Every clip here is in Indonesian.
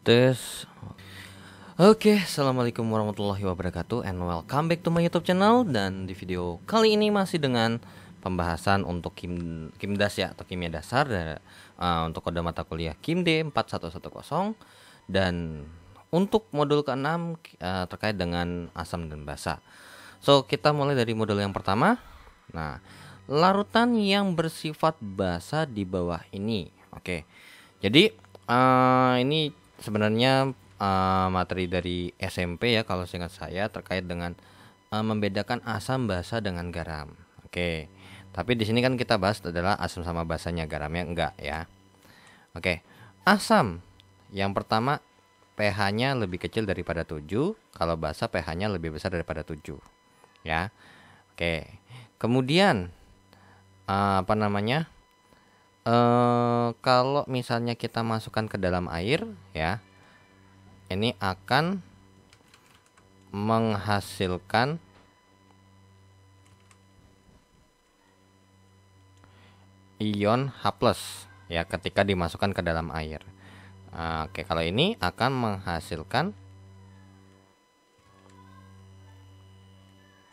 Tes. Oke, assalamualaikum warahmatullahi wabarakatuh, and welcome back to my YouTube channel. Dan di video kali ini masih dengan pembahasan untuk Kimdas ya, atau kimia dasar untuk kode mata kuliah KIMD 4110, dan untuk modul ke-6 terkait dengan asam dan basa. So, kita mulai dari modul yang pertama. Nah, larutan yang bersifat basa di bawah ini. Oke. Jadi ini sebenarnya materi dari SMP ya, kalau seingat saya, terkait dengan membedakan asam, basa dengan garam. Oke. Tapi di sini kan kita bahas adalah asam sama basanya, garamnya enggak ya. Oke. Asam yang pertama pH-nya lebih kecil daripada 7, kalau basa pH-nya lebih besar daripada 7. Ya. Oke. Kemudian kalau misalnya kita masukkan ke dalam air ya, ini akan menghasilkan ion H+ ya ketika dimasukkan ke dalam air. Oke, kalau ini akan menghasilkan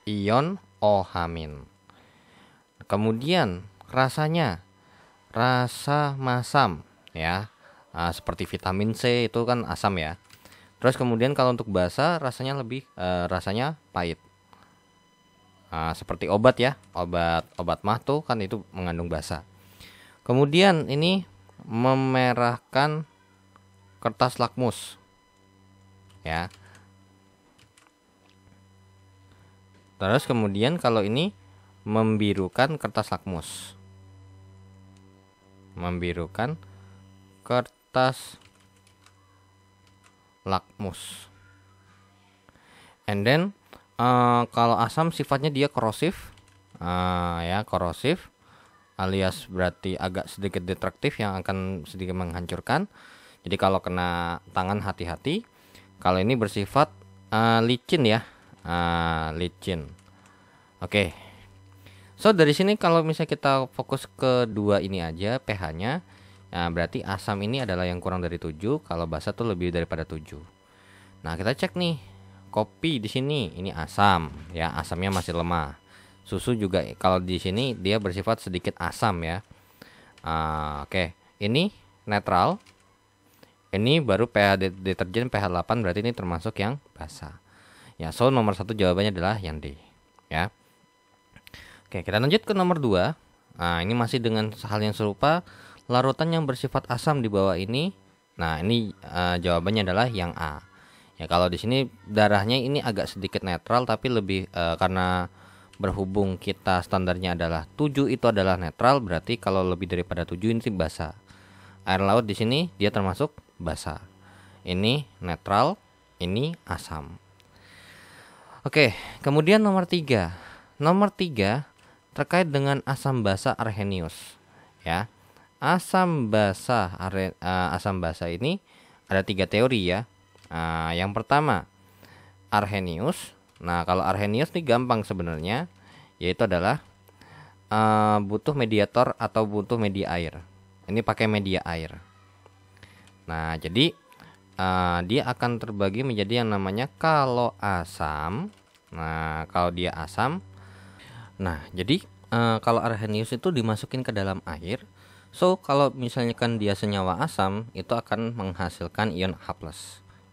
ion OH-. Kemudian rasanya rasa masam ya, seperti vitamin C itu kan asam ya. Terus kemudian kalau untuk basa rasanya lebih rasanya pahit, seperti obat ya, obat mah tuh kan itu mengandung basa. Kemudian ini memerahkan kertas lakmus ya. Terus kemudian kalau ini membirukan kertas lakmus, membirukan kertas lakmus. And then kalau asam sifatnya dia korosif ya, korosif alias berarti agak sedikit destruktif yang akan sedikit menghancurkan. Jadi kalau kena tangan hati-hati. Kalau ini bersifat licin ya, licin. Oke. So dari sini kalau misalnya kita fokus ke dua ini aja pH-nya, nah berarti asam ini adalah yang kurang dari 7, kalau basa tuh lebih daripada 7. Nah, kita cek nih. Kopi di sini ini asam ya, asamnya masih lemah. Susu juga kalau di sini dia bersifat sedikit asam ya. Oke. Ini netral. Ini baru pH deterjen pH 8, berarti ini termasuk yang basa. Ya, so nomor 1 jawabannya adalah yang D ya. Oke, kita lanjut ke nomor 2. Nah, ini masih dengan hal yang serupa, larutan yang bersifat asam di bawah ini. Nah, ini jawabannya adalah yang A. Ya, kalau di sini darahnya ini agak sedikit netral, tapi lebih karena berhubung kita standarnya adalah 7 itu adalah netral, berarti kalau lebih daripada 7 ini basa. Air laut di sini dia termasuk basa. Ini netral, ini asam. Oke, kemudian nomor 3. Nomor 3 terkait dengan asam basa Arrhenius ya. Asam basa ini ada 3 teori ya. Yang pertama Arrhenius. Nah, kalau Arrhenius ini gampang sebenarnya, yaitu adalah butuh mediator atau butuh media air. Ini pakai media air. Nah, jadi dia akan terbagi menjadi yang namanya kalau asam. Nah, kalau dia asam, nah jadi kalau Arrhenius itu dimasukin ke dalam air. So, kalau misalnya kan dia senyawa asam, itu akan menghasilkan ion H+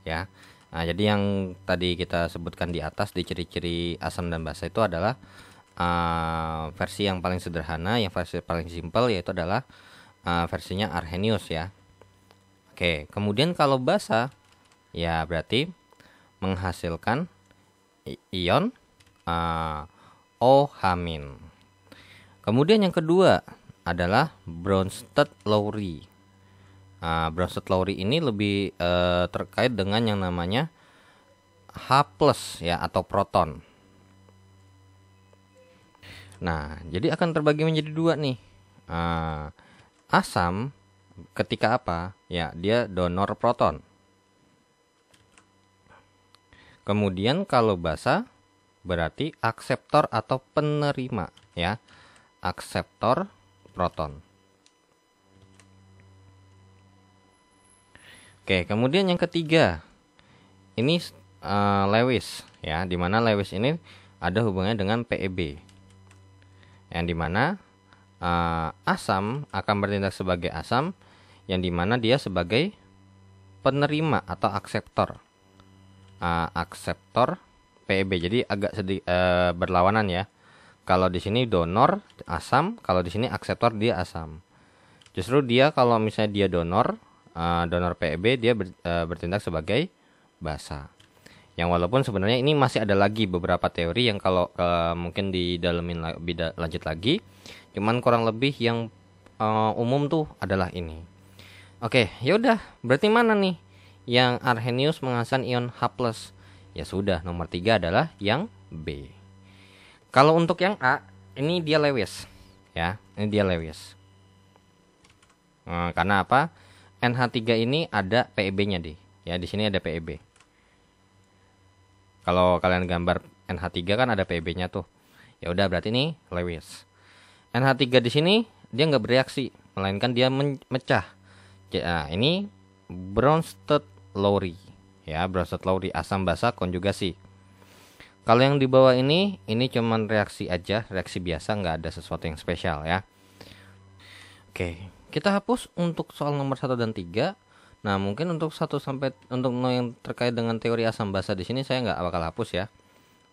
ya. Nah, jadi yang tadi kita sebutkan di atas di ciri-ciri asam dan basa itu adalah versi yang paling sederhana, yang versi paling simpel, yaitu adalah versinya Arrhenius ya. Oke, kemudian kalau basa ya berarti menghasilkan ion OH-. Kemudian yang kedua adalah Bronsted-Lowry. Bronsted-Lowry ini lebih terkait dengan yang namanya H+ ya, atau proton. Nah, jadi akan terbagi menjadi 2 nih. Asam ketika apa? Ya, dia donor proton. Kemudian kalau basa berarti akseptor atau penerima ya. Akseptor proton. Oke, kemudian yang ketiga ini Lewis ya, dimana Lewis ini ada hubungannya dengan PEB, yang dimana asam akan bertindak sebagai asam, yang dimana dia sebagai penerima atau akseptor PEB. Jadi agak berlawanan ya. Kalau di sini donor asam, kalau di sini akseptor dia asam. Justru dia kalau misalnya dia donor PEB, dia bertindak sebagai basa. Yang walaupun sebenarnya ini masih ada lagi beberapa teori yang kalau mungkin didalemin lebih lanjut lagi, cuman kurang lebih yang umum tuh adalah ini. Oke, yaudah, berarti mana nih yang Arrhenius menghasilkan ion H+? Ya sudah, nomor 3 adalah yang B. Kalau untuk yang A, ini dia Lewis ya, ini dia Lewis. Karena apa? NH3 ini ada PEB-nya ya, di sini ada PEB. Kalau kalian gambar NH3 kan ada PEB-nya tuh. Ya udah, berarti ini Lewis. NH3 di sini dia nggak bereaksi, melainkan dia mecah. Nah, ini Bronsted-Lowry ya, Bronsted-Lowry, asam basa konjugasi. Kalau yang di bawah ini cuman reaksi aja, reaksi biasa, nggak ada sesuatu yang spesial ya. Oke, kita hapus untuk soal nomor 1 dan 3. Nah, mungkin untuk 1 sampai untuk yang terkait dengan teori asam basa di sini saya nggak bakal hapus ya.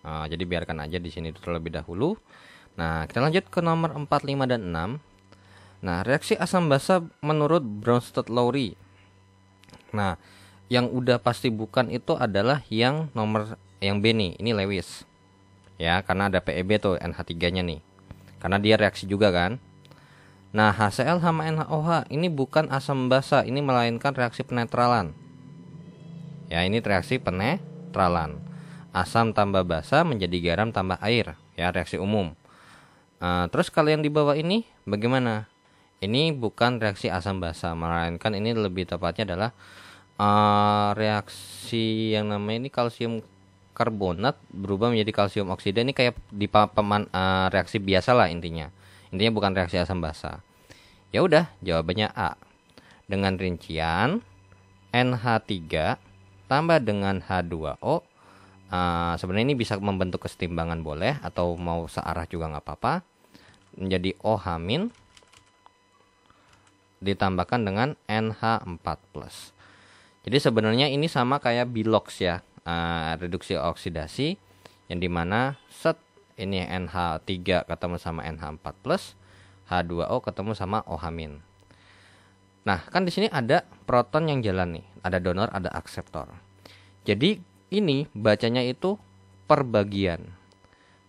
Jadi biarkan aja di sini terlebih dahulu. Nah, kita lanjut ke nomor 4, 5 dan 6. Nah, reaksi asam basa menurut Bronsted-Lowry. Nah, yang udah pasti bukan itu adalah yang nomor yang B nih, ini Lewis. Ya, karena ada PEB tuh NH3-nya nih. Karena dia reaksi juga kan. Nah, HCl sama NaOH ini bukan asam basa, ini melainkan reaksi penetralan. Ya, ini reaksi penetralan. Asam tambah basa menjadi garam tambah air, ya, reaksi umum. Terus kalian di bawah ini bagaimana? Ini bukan reaksi asam basa, melainkan ini lebih tepatnya adalah reaksi yang namanya ini kalsium karbonat berubah menjadi kalsium oksida. Ini kayak di reaksi biasa lah intinya. Intinya bukan reaksi asam basa. Ya udah, jawabannya A. Dengan rincian NH3 tambah dengan H2O. Sebenarnya ini bisa membentuk kesetimbangan boleh, atau mau searah juga nggak apa-apa. Menjadi OH- ditambahkan dengan NH4+. Jadi sebenarnya ini sama kayak bilox ya, reduksi oksidasi, yang dimana ini NH3 ketemu sama NH4+, H2O ketemu sama OH-. Nah, kan di sini ada proton yang jalan nih, ada donor, ada akseptor. Jadi ini bacanya itu per bagian.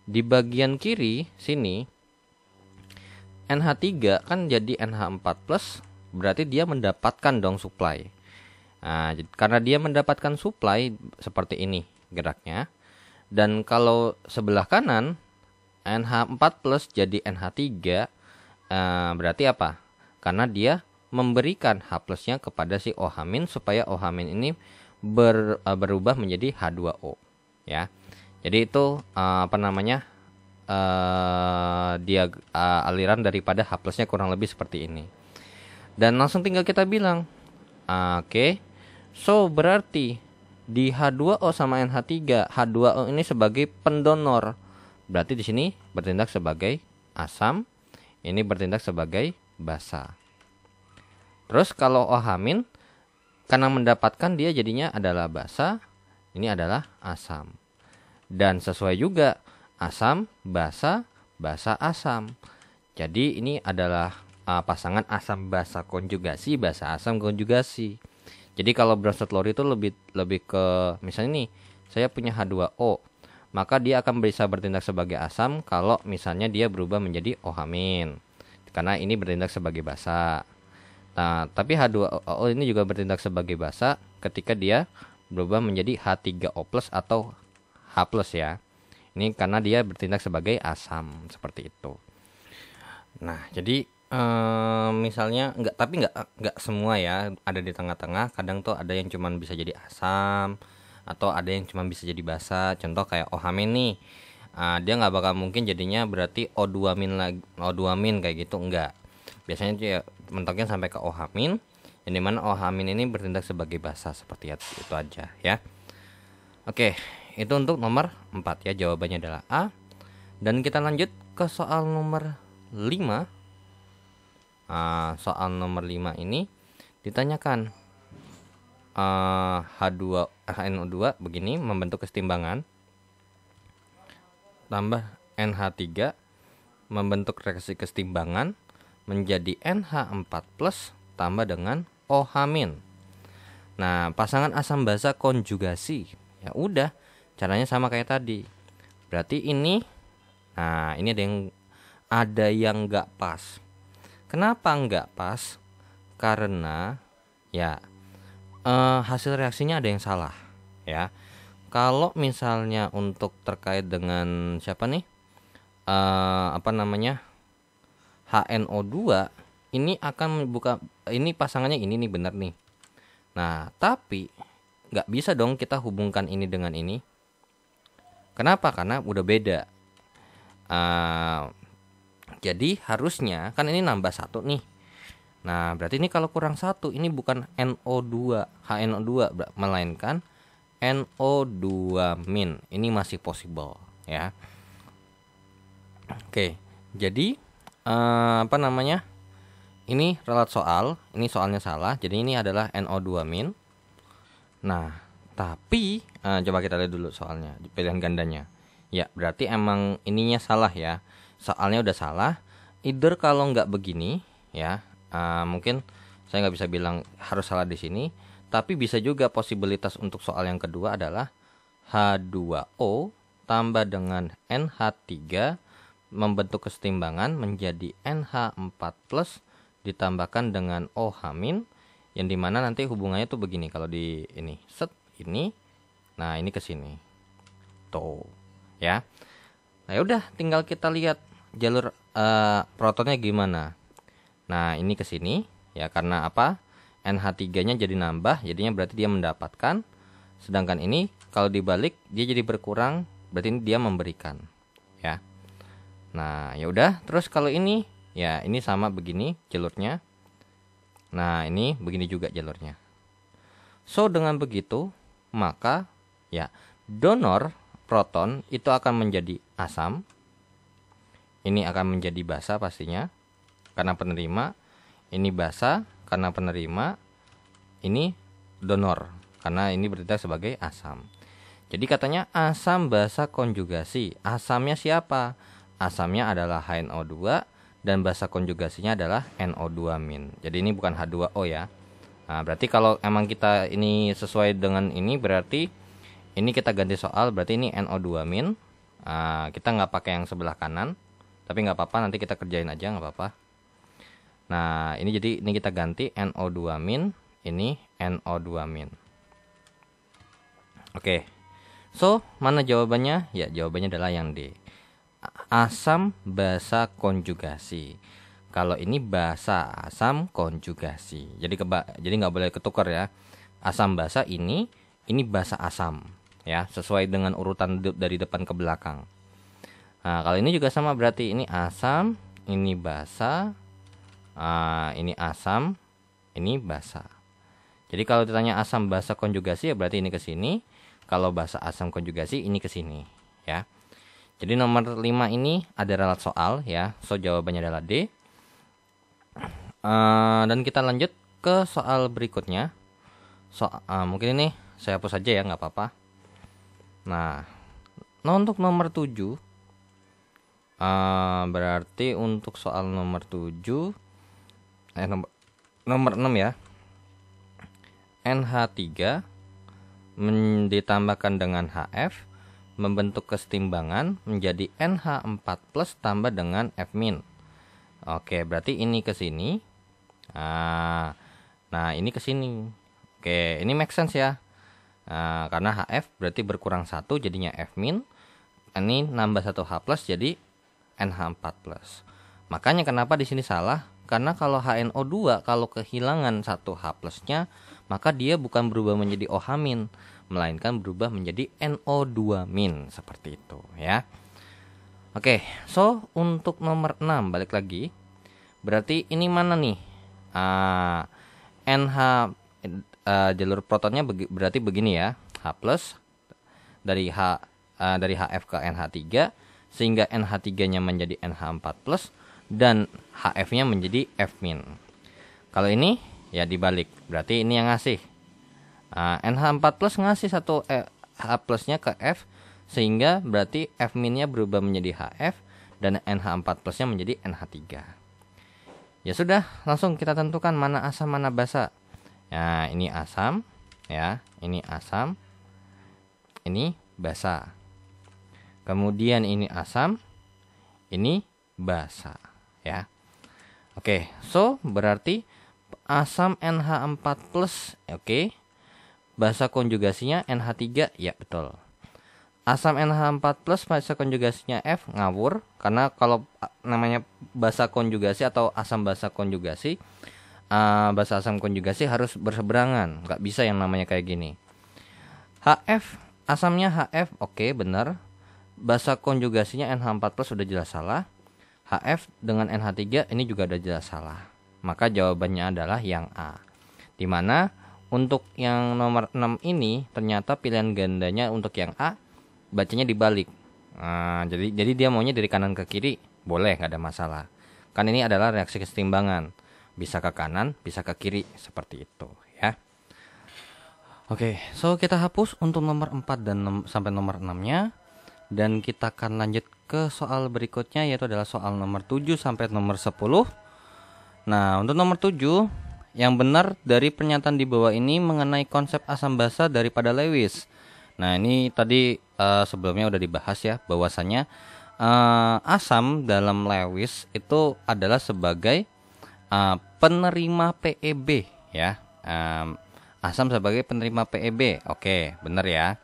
Di bagian kiri sini NH3 kan jadi NH4+, berarti dia mendapatkan dong supply. Nah, karena dia mendapatkan supply seperti ini geraknya. Dan kalau sebelah kanan NH4+ jadi NH3, berarti apa? Karena dia memberikan H+-nya kepada si OH- supaya OH- ini berubah menjadi H2O ya. Jadi itu dia aliran daripada H+-nya kurang lebih seperti ini. Dan langsung tinggal kita bilang, oke. So berarti di H2O sama NH3, H2O ini sebagai pendonor. Berarti di sini bertindak sebagai asam, ini bertindak sebagai basa. Terus kalau OH- karena mendapatkan dia jadinya adalah basa, ini adalah asam. Dan sesuai juga asam, basa, basa asam. Jadi ini adalah pasangan asam basa konjugasi, basa asam konjugasi. Jadi kalau Bronsted-Lowry itu lebih ke misalnya nih, saya punya H2O, maka dia akan bisa bertindak sebagai asam kalau misalnya dia berubah menjadi OH-, karena ini bertindak sebagai basa. Nah, tapi H2O ini juga bertindak sebagai basa ketika dia berubah menjadi H3O+ atau H+ ya. Ini karena dia bertindak sebagai asam seperti itu. Nah, jadi misalnya nggak semua ya, ada di tengah-tengah. Kadang tuh ada yang cuman bisa jadi asam, atau ada yang cuma bisa jadi basa. Contoh kayak OH- nih, dia nggak bakal mungkin jadinya berarti O2- kayak gitu, enggak. Biasanya dia mentoknya sampai ke OH-, yang dimana OH- ini bertindak sebagai basa, seperti itu aja ya. Oke, itu untuk nomor 4 ya, jawabannya adalah A. Dan kita lanjut ke soal nomor 5. Soal nomor 5 ini ditanyakan HNO2 begini membentuk kesetimbangan tambah NH3 membentuk reaksi kesetimbangan menjadi NH4+ tambah dengan OH-. Nah, pasangan asam basa konjugasi. Ya udah, caranya sama kayak tadi. Berarti ini ini ada yang nggak pas. Kenapa nggak pas? Karena ya hasil reaksinya ada yang salah ya. Kalau misalnya untuk terkait dengan siapa nih, HNO2 ini akan buka, ini pasangannya ini nih, bener nih. Nah, tapi nggak bisa dong kita hubungkan ini dengan ini. Kenapa? Karena udah beda. Jadi harusnya kan ini nambah 1 nih. Nah, berarti ini kalau kurang 1, ini bukan NO2, HNO2, melainkan NO2-. Ini masih possible ya. Oke, jadi ini relat soal, ini soalnya salah. Jadi ini adalah NO2-. Nah, tapi coba kita lihat dulu soalnya, pilihan gandanya. Ya, berarti emang ininya salah ya. Soalnya udah salah. Either kalau nggak begini ya, mungkin saya nggak bisa bilang harus salah di sini, tapi bisa juga posibilitas untuk soal yang kedua adalah H2O tambah dengan NH3 membentuk kesetimbangan menjadi NH4+ ditambahkan dengan OH-, yang dimana nanti hubungannya tuh begini. Kalau di ini set ini, nah ini ke sini tuh ya. Nah udah, tinggal kita lihat jalur protonnya gimana. Nah, ini ke sini ya, karena apa? NH3-nya jadi nambah, jadinya berarti dia mendapatkan. Sedangkan ini kalau dibalik dia jadi berkurang, berarti ini dia memberikan ya. Nah, ya udah, terus kalau ini ya ini sama begini jalurnya. Nah, ini begini juga jalurnya. So, dengan begitu maka ya donor proton itu akan menjadi asam. Ini akan menjadi basa pastinya karena penerima, ini basa karena penerima, ini donor karena ini bertindak sebagai asam. Jadi katanya asam basa konjugasi. Asamnya siapa? Asamnya adalah HNO2 dan basa konjugasinya adalah NO2-. Jadi ini bukan H2O ya. Nah, berarti kalau emang kita ini sesuai dengan ini, berarti ini kita ganti soal, berarti ini NO2-. Kita nggak pakai yang sebelah kanan, tapi nggak apa-apa, nanti kita kerjain aja, nggak apa-apa. Nah, ini jadi ini kita ganti NO2-, ini NO2-. Oke. So, mana jawabannya? Ya, jawabannya adalah yang D. Asam basa konjugasi. Kalau ini basa asam konjugasi. Jadi nggak boleh ketukar ya. Asam basa ini basa asam ya, sesuai dengan urutan dari depan ke belakang. Nah, kalau ini juga sama, berarti ini asam, ini basa. Ini asam, ini basa. Jadi kalau ditanya asam basa konjugasi ya berarti ini ke sini. Kalau basa asam konjugasi ini ke sini ya. Jadi nomor 5 ini ada relat soal ya. So jawabannya adalah D. Dan kita lanjut ke soal berikutnya. Mungkin ini saya hapus saja ya, nggak apa-apa. Nah, untuk nomor 7 berarti untuk soal nomor 7 nomor 6 ya. NH3 ditambahkan dengan HF membentuk kesetimbangan menjadi NH4+ tambah dengan F-. Oke, berarti ini ke sini. Nah, ini ke sini. Oke, ini make sense ya. Karena HF berarti berkurang 1 jadinya F-. Ini nambah 1 H+ jadi NH4+. Makanya kenapa di sini salah? Karena kalau HNO2 kalau kehilangan 1 H+-nya, maka dia bukan berubah menjadi OH-, melainkan berubah menjadi NO2- seperti itu ya. Oke, so untuk nomor 6 balik lagi. Berarti ini mana nih? NH jalur protonnya berarti begini ya, H plus dari HF ke NH3 sehingga NH3-nya menjadi NH4 plus dan HF-nya menjadi F min. Kalau ini ya dibalik, berarti ini yang ngasih. NH4 plus ngasih satu H plusnya ke F sehingga berarti F minnya berubah menjadi HF dan NH4 plusnya menjadi NH3. Ya sudah, langsung kita tentukan mana asam mana basa. Ya, ini asam, ya, ini asam, ini basa. Kemudian ini asam, ini basa, ya. Oke, so berarti asam NH4 plus, oke. Basa konjugasinya NH3, ya betul. Asam NH4 plus basa konjugasinya F, ngawur. Karena kalau namanya basa konjugasi atau asam basa konjugasi, basa asam konjugasi harus berseberangan. Nggak bisa yang namanya kayak gini. HF, asamnya HF, oke benar. Basa konjugasinya NH4 plus sudah jelas salah. HF dengan NH3 ini juga udah jelas salah. Maka jawabannya adalah yang A. Dimana untuk yang nomor 6 ini ternyata pilihan gandanya untuk yang A bacanya dibalik. Jadi dia maunya dari kanan ke kiri, boleh, nggak ada masalah. Kan ini adalah reaksi kesetimbangan, bisa ke kanan, bisa ke kiri, seperti itu ya. Oke, so kita hapus untuk nomor 4 dan sampai nomor 6-nya. Dan kita akan lanjut ke soal berikutnya, yaitu adalah soal nomor 7 sampai nomor 10. Nah, untuk nomor 7, yang benar dari pernyataan di bawah ini mengenai konsep asam basa daripada Lewis. Nah, ini tadi sebelumnya udah dibahas ya, bahwasanya asam dalam Lewis itu adalah sebagai penerima PEB ya. Asam sebagai penerima PEB. Oke, benar ya.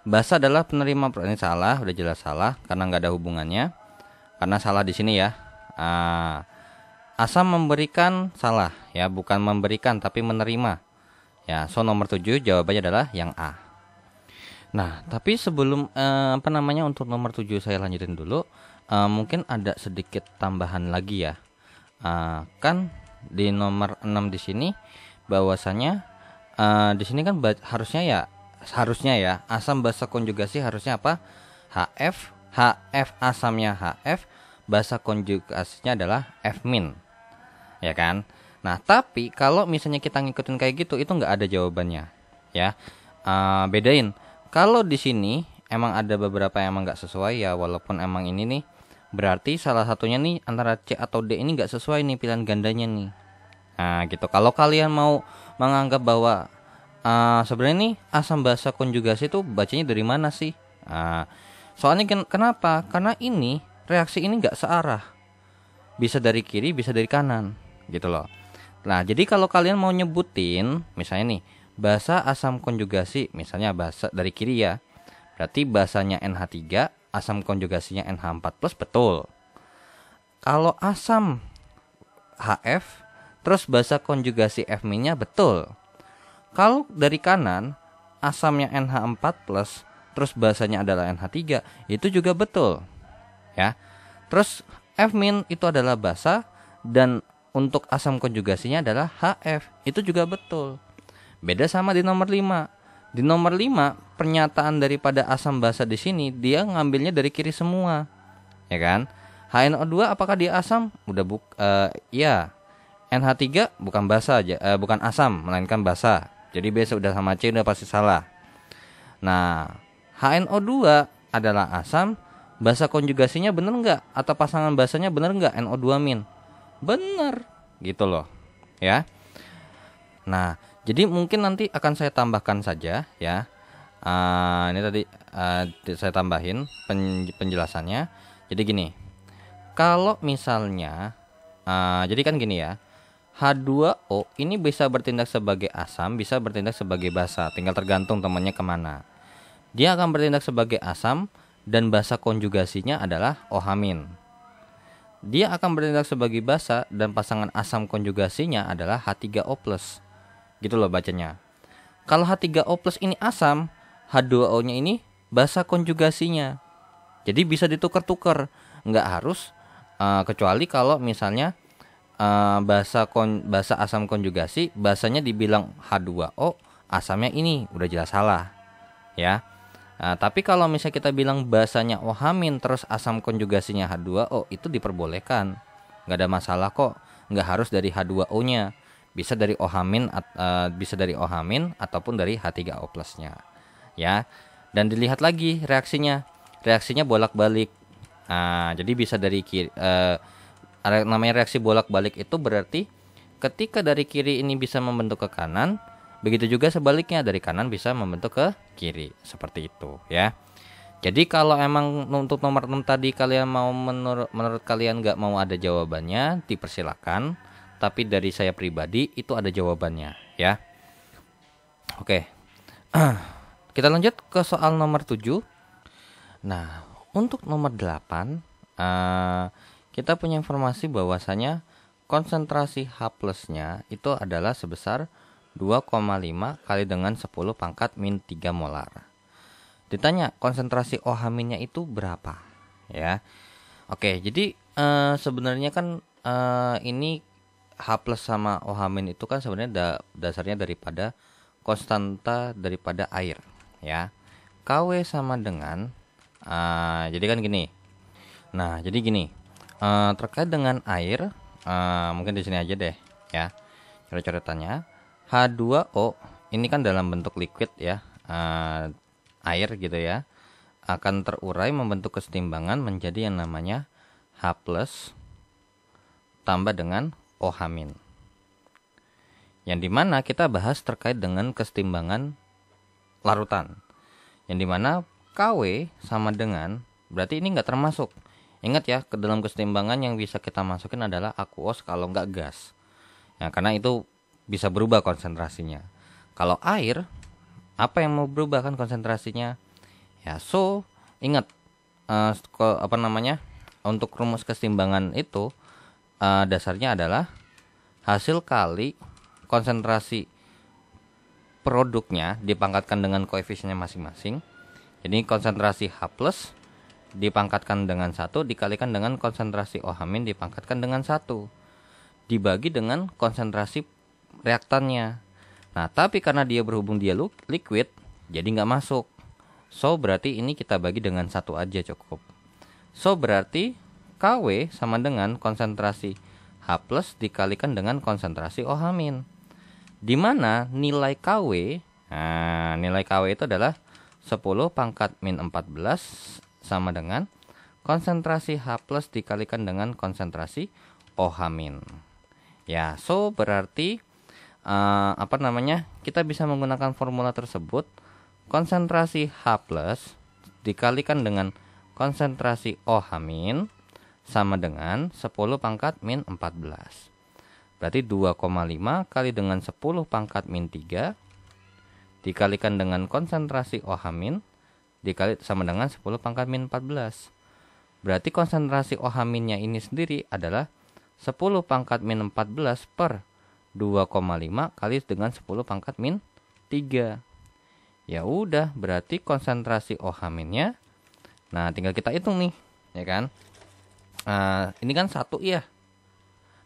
Basa adalah penerima, ini salah, udah jelas salah karena nggak ada hubungannya. Karena salah di sini ya. Asam memberikan, salah ya, bukan memberikan tapi menerima. Ya, so nomor 7 jawabannya adalah yang A. Nah, tapi sebelum untuk nomor 7 saya lanjutin dulu, mungkin ada sedikit tambahan lagi ya. Kan di nomor 6 di sini bahwasanya di sini kan harusnya ya asam basa konjugasi harusnya apa? HF asamnya HF, basa konjugasinya adalah F min. Ya kan? Nah, tapi kalau misalnya kita ngikutin kayak gitu itu nggak ada jawabannya. Ya. Bedain. Kalau di sini emang ada beberapa yang emang nggak sesuai ya, walaupun emang ini nih berarti salah satunya nih antara C atau D ini nggak sesuai nih pilihan gandanya nih. Nah gitu. Kalau kalian mau menganggap bahwa sebenarnya nih asam basa konjugasi itu bacanya dari mana sih? Soalnya kenapa? Karena ini reaksi ini nggak searah, bisa dari kiri bisa dari kanan gitu loh. Nah jadi kalau kalian mau nyebutin misalnya nih basa asam konjugasi, misalnya basa dari kiri ya, berarti basanya NH3, asam konjugasinya NH4 plus, betul. Kalau asam HF, terus basa konjugasi F min-nya, betul. Kalau dari kanan, asamnya NH4 plus, terus basanya adalah NH3, itu juga betul. Ya. Terus F min itu adalah basa, dan untuk asam konjugasinya adalah HF, itu juga betul. Beda sama di nomor 5. Di nomor 5 pernyataan daripada asam basa di sini dia ngambilnya dari kiri semua. Ya kan? HNO2 apakah dia asam? Udah ya. NH3 bukan basa aja, bukan asam melainkan basa. Jadi biasa udah sama C udah pasti salah. Nah, HNO2 adalah asam, basa konjugasinya bener nggak? Atau pasangan basanya bener nggak? NO2 min. Bener, gitu loh. Ya. Nah, jadi mungkin nanti akan saya tambahkan saja ya. Ini tadi saya tambahin penjelasannya. Jadi gini, kalau misalnya, jadi kan gini ya, H2O ini bisa bertindak sebagai asam, bisa bertindak sebagai basa, tinggal tergantung temannya kemana. Dia akan bertindak sebagai asam dan basa konjugasinya adalah OH-. Dia akan bertindak sebagai basa dan pasangan asam konjugasinya adalah H3O+. Gitu loh bacanya. Kalau H3O+ ini asam, H2O-nya ini basa konjugasinya. Jadi bisa ditukar-tukar. Nggak harus, kecuali kalau misalnya bahasa asam konjugasi, bahasanya dibilang H2O, asamnya ini udah jelas salah, ya. Tapi kalau misalnya kita bilang bahasanya O H- terus asam konjugasinya H2O, itu diperbolehkan, nggak ada masalah kok. Nggak harus dari H2O-nya, bisa dari bisa dari OH- ataupun dari H3O plusnya, ya. Dan dilihat lagi reaksinya bolak-balik. Jadi bisa dari kiri, namanya reaksi bolak-balik itu berarti ketika dari kiri ini bisa membentuk ke kanan, begitu juga sebaliknya dari kanan bisa membentuk ke kiri, seperti itu, ya. Jadi kalau emang untuk nomor 6 tadi kalian mau menurut kalian nggak mau ada jawabannya, dipersilakan. Tapi dari saya pribadi itu ada jawabannya, ya. Oke. Kita lanjut ke soal nomor 7. Nah, untuk nomor 8, kita punya informasi bahwasanya konsentrasi H plusnya itu adalah sebesar 2,5 kali dengan 10 pangkat min 3 molar. Ditanya konsentrasi OH-nya itu berapa, ya. Oke, jadi sebenarnya kan ini H plus sama OH- itu kan sebenarnya dasarnya daripada konstanta daripada air, ya. KW sama dengan jadi kan gini. Nah, jadi gini. Terkait dengan air, mungkin di sini aja deh, ya. Coret-coretannya H2O ini kan dalam bentuk liquid, ya. Air gitu, ya. Akan terurai membentuk kesetimbangan menjadi yang namanya H plus tambah dengan OH-. Yang dimana kita bahas terkait dengan kesetimbangan larutan. Yang dimana KW sama dengan, berarti ini nggak termasuk. Ingat ya, ke dalam kesetimbangan yang bisa kita masukin adalah akuos kalau nggak gas. Ya, karena itu bisa berubah konsentrasinya. Kalau air, apa yang mau berubah kan konsentrasinya? Ya, so ingat untuk rumus kesetimbangan itu dasarnya adalah hasil kali konsentrasi produknya dipangkatkan dengan koefisiennya masing-masing. Jadi konsentrasi H plus dipangkatkan dengan 1 dikalikan dengan konsentrasi OH- dipangkatkan dengan 1 dibagi dengan konsentrasi reaktannya. Nah, tapi karena dia berhubung dia liquid, jadi nggak masuk. So, berarti ini kita bagi dengan 1 aja cukup. So, berarti KW sama dengan konsentrasi H plus dikalikan dengan konsentrasi OH-. Di mana nilai KW, nilai KW itu adalah 10 pangkat min 14 sama dengan konsentrasi H plus dikalikan dengan konsentrasi OH-. Ya, so berarti kita bisa menggunakan formula tersebut. Konsentrasi H plus dikalikan dengan konsentrasi OH- sama dengan 10 pangkat min 14. Berarti 2,5 kali dengan 10 pangkat min 3 dikalikan dengan konsentrasi OH- dikali sama dengan 10 pangkat min 14. Berarti konsentrasi OH-nya ini sendiri adalah 10 pangkat min 14 per 2,5 kali dengan 10 pangkat min 3. Ya udah, berarti konsentrasi OH-nya, nah tinggal kita hitung nih, ya kan. Ini kan 1 ya.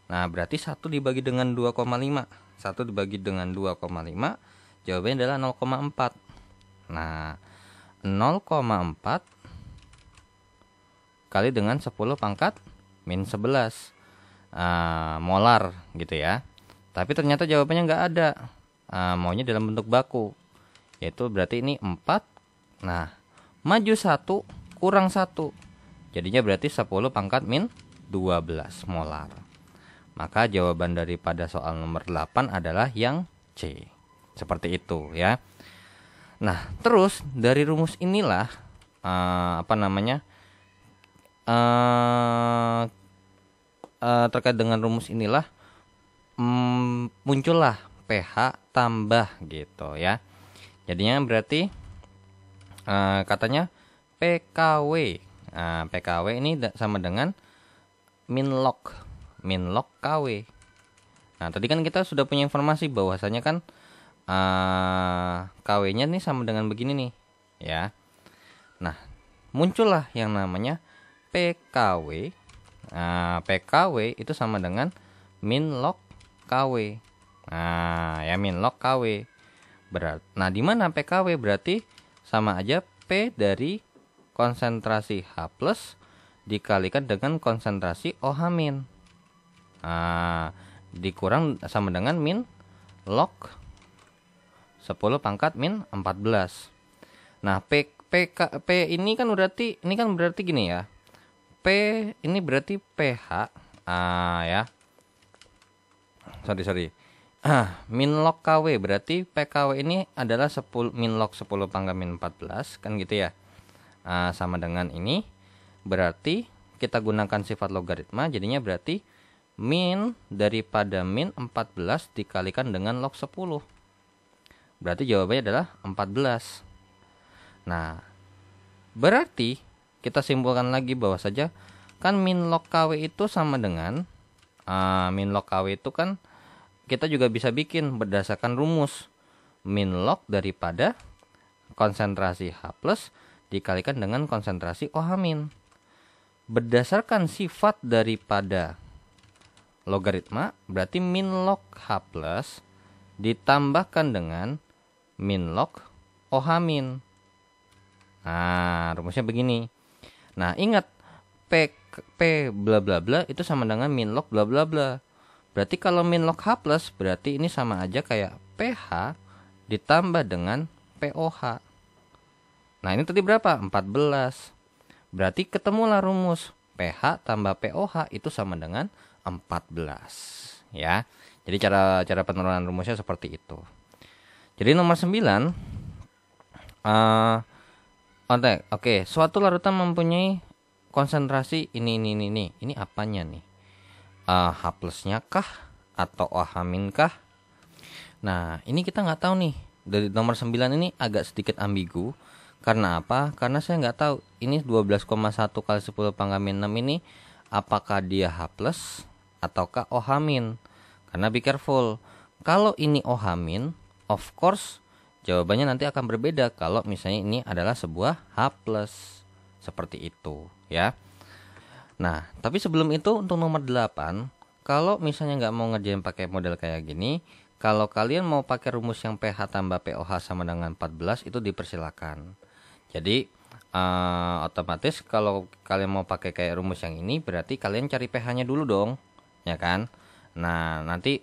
Nah, berarti 1 dibagi dengan 2,5. 1 dibagi dengan 2,5, jawabannya adalah 0,4. Nah, 0,4 kali dengan 10 pangkat min 11 molar gitu ya. Tapi ternyata jawabannya nggak ada. Maunya dalam bentuk baku. Yaitu berarti ini 4. Nah, maju 1 kurang 1. Jadinya berarti 10 pangkat min 12 molar. Maka jawaban daripada soal nomor 8 adalah yang C. Seperti itu ya. Nah, terus dari rumus inilah terkait dengan rumus inilah muncullah pH tambah gitu ya. Jadinya berarti katanya PKW. PKW ini sama dengan min log KW. Nah, tadi kan kita sudah punya informasi bahwasanya kan KW-nya nih sama dengan begini nih ya. Nah, muncullah yang namanya PKW. PKW itu sama dengan min log KW. Nah, ya min log KW. Nah, di mana PKW berarti sama aja P dari konsentrasi H plus dikalikan dengan konsentrasi OH min. Nah, dikurang sama dengan min log 10 pangkat min 14. Nah, P ini kan berarti gini ya. P ini berarti pH. Ya. Sorry. Min log KW berarti PKW ini adalah 10 min log 10 pangkat min 14 kan gitu ya. Sama dengan ini berarti kita gunakan sifat logaritma, jadinya berarti min daripada min 14 dikalikan dengan log 10. Berarti jawabannya adalah 14. Nah, berarti kita simpulkan lagi bahwa saja kan min log KW itu sama dengan min log KW itu kan kita juga bisa bikin berdasarkan rumus min log daripada konsentrasi H plus dikalikan dengan konsentrasi OH min. Berdasarkan sifat daripada logaritma berarti min log H plus ditambahkan dengan min log OH min. Nah, rumusnya begini. Nah, ingat P bla bla bla itu sama dengan min log bla bla bla. Berarti kalau min log H plus berarti ini sama aja kayak pH ditambah dengan POH. Nah, ini tadi berapa? 14. Berarti ketemulah rumus pH tambah POH itu sama dengan 14, ya. Jadi cara penurunan rumusnya seperti itu. Jadi nomor 9 Oke, suatu larutan mempunyai konsentrasi ini apanya nih? H plusnya kah atau OH min kah? Nah, ini kita nggak tahu nih. Dari nomor 9 ini agak sedikit ambigu. Karena apa? Karena saya nggak tahu ini 12,1 kali 10 pangkat min 6 ini apakah dia H plus ataukah OH min. Karena be careful, kalau ini OH min, of course jawabannya nanti akan berbeda kalau misalnya ini adalah sebuah H plus. Seperti itu ya. Nah, tapi sebelum itu untuk nomor 8, kalau misalnya nggak mau ngerjain pakai model kayak gini, kalau kalian mau pakai rumus yang pH tambah POH sama dengan 14 itu dipersilakan. Jadi otomatis kalau kalian mau pakai kayak rumus yang ini berarti kalian cari pH-nya dulu dong, ya kan? Nah, nanti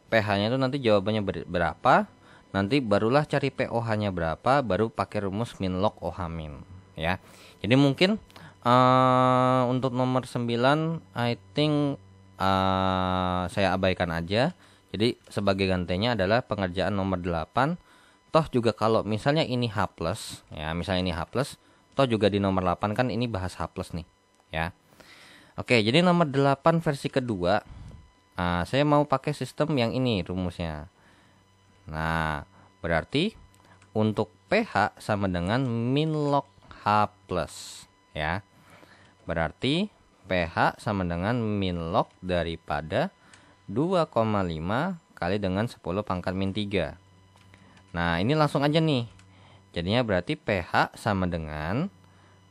pH-nya itu nanti jawabannya berapa, nanti barulah cari POH-nya berapa, baru pakai rumus min log OH min, ya. Jadi mungkin untuk nomor 9 I think saya abaikan aja. Jadi sebagai gantinya adalah pengerjaan nomor 8. Toh juga kalau misalnya ini H plus, ya misalnya ini H plus, toh juga di nomor 8 kan ini bahas H plus nih, ya. Oke, jadi nomor 8 versi kedua, saya mau pakai sistem yang ini rumusnya. Nah, berarti untuk pH sama dengan min log H plus, ya. Berarti pH sama dengan min log daripada 2,5 kali dengan 10 pangkat min 3. Nah, ini langsung aja nih. Jadinya berarti pH sama dengan,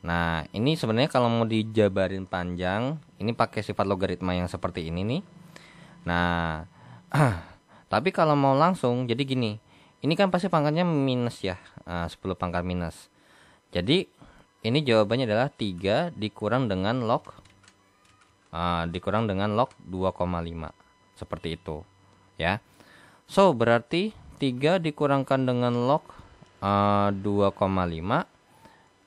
nah ini sebenarnya kalau mau dijabarin panjang, ini pakai sifat logaritma yang seperti ini nih. Nah, tapi kalau mau langsung, jadi gini. Ini kan pasti pangkatnya minus ya, 10 pangkat minus. Jadi, ini jawabannya adalah 3 dikurang dengan log 2,5. Seperti itu, ya. So, berarti 3 dikurangkan dengan log 2,5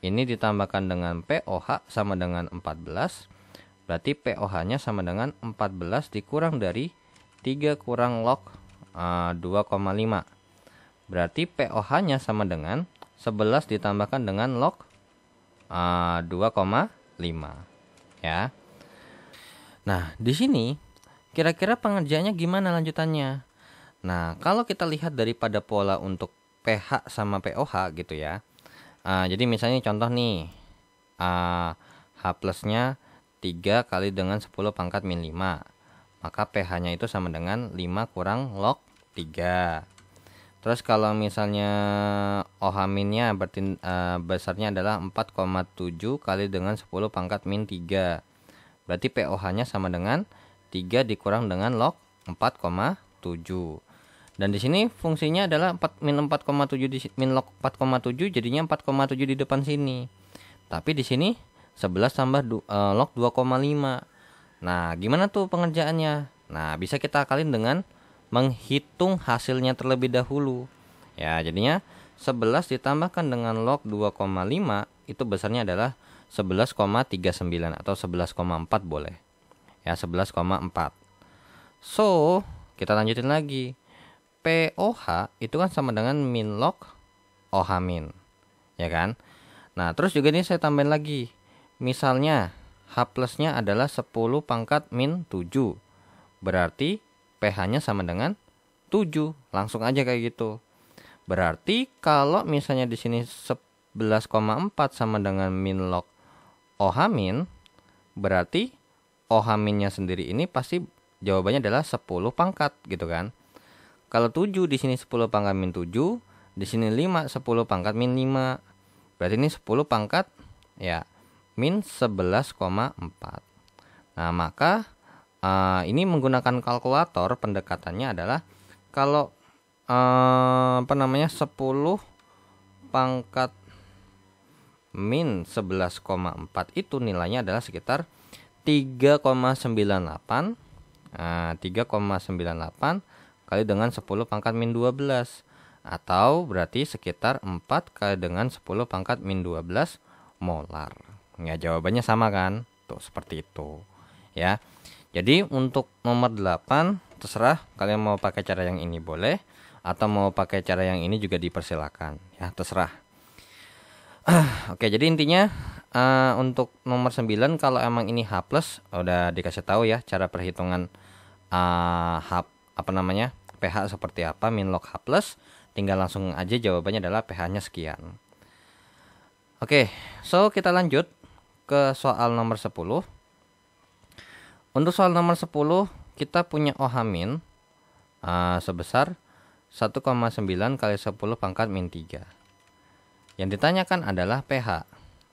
ini ditambahkan dengan POH sama dengan 14. Berarti POH-nya sama dengan 14 dikurang dari 3 kurang log 2,5. Berarti POH-nya sama dengan 11 ditambahkan dengan log 2,5, ya. Nah, di sini kira-kira pengerjaannya gimana lanjutannya? Nah, kalau kita lihat daripada pola untuk pH sama POH gitu ya. Jadi misalnya contoh nih, H plusnya 3 kali dengan 10 pangkat min 5. Maka pH-nya itu sama dengan 5 kurang log 3. Terus kalau misalnya OH minnya berarti besarnya adalah 4,7 kali dengan 10 pangkat min 3. Berarti POH-nya sama dengan 3 dikurang dengan log 4,7. Dan di sini fungsinya adalah min 4,7 min log 4,7 jadinya 4,7 di depan sini. Tapi di sini 11 tambah log 2,5. Nah, gimana tuh pengerjaannya? Nah, bisa kita akalin dengan menghitung hasilnya terlebih dahulu. Ya, jadinya 11 ditambahkan dengan log 2,5 itu besarnya adalah 11,39 atau 11,4 boleh. Ya, 11,4. So, kita lanjutin lagi. POH itu kan sama dengan min log OH min. Ya kan? Nah, terus juga ini saya tambahin lagi. Misalnya, H plusnya adalah 10 pangkat min 7. Berarti pH-nya sama dengan 7. Langsung aja kayak gitu. Berarti kalau misalnya di sini 11,4 sama dengan min log OH min, berarti OH minnya sendiri ini pasti jawabannya adalah 10 pangkat gitu kan. Kalau 7 di sini 10 pangkat min 7, di sini 5 10 pangkat min 5. Berarti ini 10 pangkat ya min 11,4. Nah, maka ini menggunakan kalkulator pendekatannya adalah kalau 10 pangkat min 11,4 itu nilainya adalah sekitar 3,98. 3,98 kali dengan 10 pangkat min 12 atau berarti sekitar 4 kali dengan 10 pangkat min 12 molar. Ya, jawabannya sama kan? Tuh, seperti itu. Ya. Jadi untuk nomor 8 terserah kalian mau pakai cara yang ini boleh atau mau pakai cara yang ini juga dipersilakan. Ya, terserah. Oke, jadi intinya untuk nomor 9 kalau emang ini H plus udah dikasih tahu ya cara perhitungan pH seperti apa min log H plus, tinggal langsung aja jawabannya adalah pH-nya sekian. Oke, so kita lanjut ke soal nomor 10. Untuk soal nomor 10 kita punya OH min sebesar 1,9 kali 10 pangkat min 3. Yang ditanyakan adalah pH.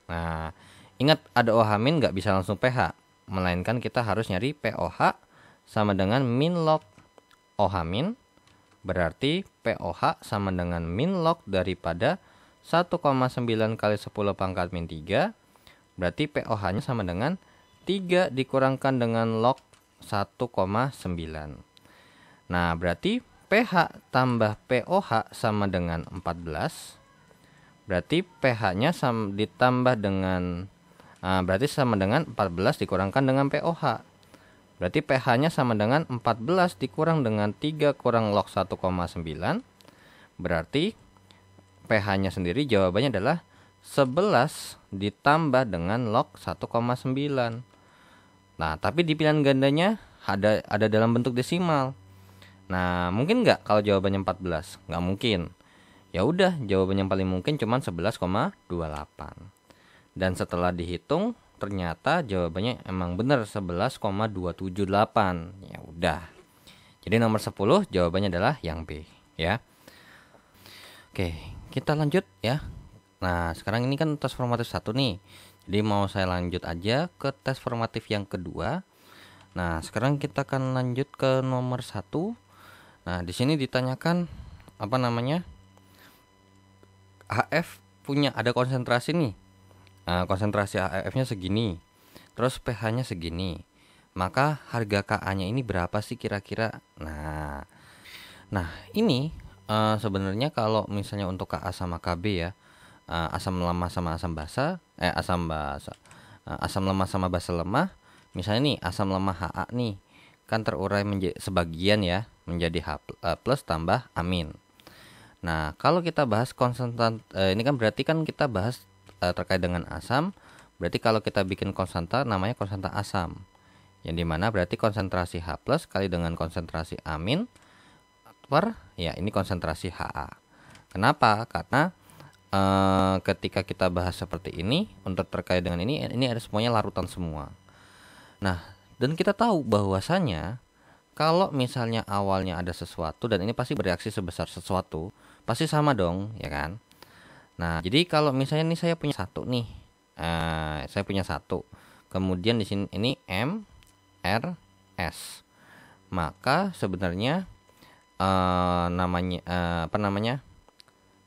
Nah, ingat ada OH min nggak bisa langsung pH, melainkan kita harus nyari POH sama dengan min log OH min, berarti POH sama dengan min log daripada 1,9 kali 10 pangkat min 3, berarti POH-nya sama dengan 3 dikurangkan dengan log 1,9. Nah, berarti pH tambah POH sama dengan 14. Berarti pH-nya ditambah dengan berarti sama dengan 14 dikurangkan dengan POH. Berarti pH-nya sama dengan 14 dikurang dengan 3 kurang log 1,9. Berarti pH-nya sendiri jawabannya adalah 11 ditambah dengan log 1,9. Nah, tapi di pilihan gandanya ada dalam bentuk desimal. Nah, mungkin nggak kalau jawabannya 14? Nggak mungkin. Ya udah, jawaban yang paling mungkin cuma 11,28. Dan setelah dihitung ternyata jawabannya emang benar 11,278. Ya udah. Jadi nomor 10 jawabannya adalah yang B ya. Oke, kita lanjut ya. Nah, sekarang ini kan tes formatif 1 nih. Jadi mau saya lanjut aja ke tes formatif yang kedua. Nah, sekarang kita akan lanjut ke nomor 1. Nah, di sini ditanyakan HF punya ada konsentrasi nih. Konsentrasi HF-nya segini, terus pH-nya segini, maka harga Ka-nya ini berapa sih kira-kira? Nah ini sebenarnya kalau misalnya untuk Ka sama Kb ya, asam lemah sama asam basa, asam lemah sama basa lemah. Misalnya nih asam lemah Ha nih kan terurai menjadi sebagian ya menjadi H plus tambah amin. Nah, kalau kita bahas konstantan, ini kan berarti kan kita bahas terkait dengan asam. Berarti kalau kita bikin konstanta namanya konstanta asam, yang dimana berarti konsentrasi H plus kali dengan konsentrasi amin per ya ini konsentrasi Ha. Kenapa? Karena ketika kita bahas seperti ini untuk terkait dengan ini ada semuanya larutan semua. Nah, dan kita tahu bahwasanya kalau misalnya awalnya ada sesuatu dan ini pasti bereaksi sebesar sesuatu, pasti sama dong, ya kan? Nah, jadi kalau misalnya ini saya punya satu nih, kemudian di sini ini M, R, S. maka sebenarnya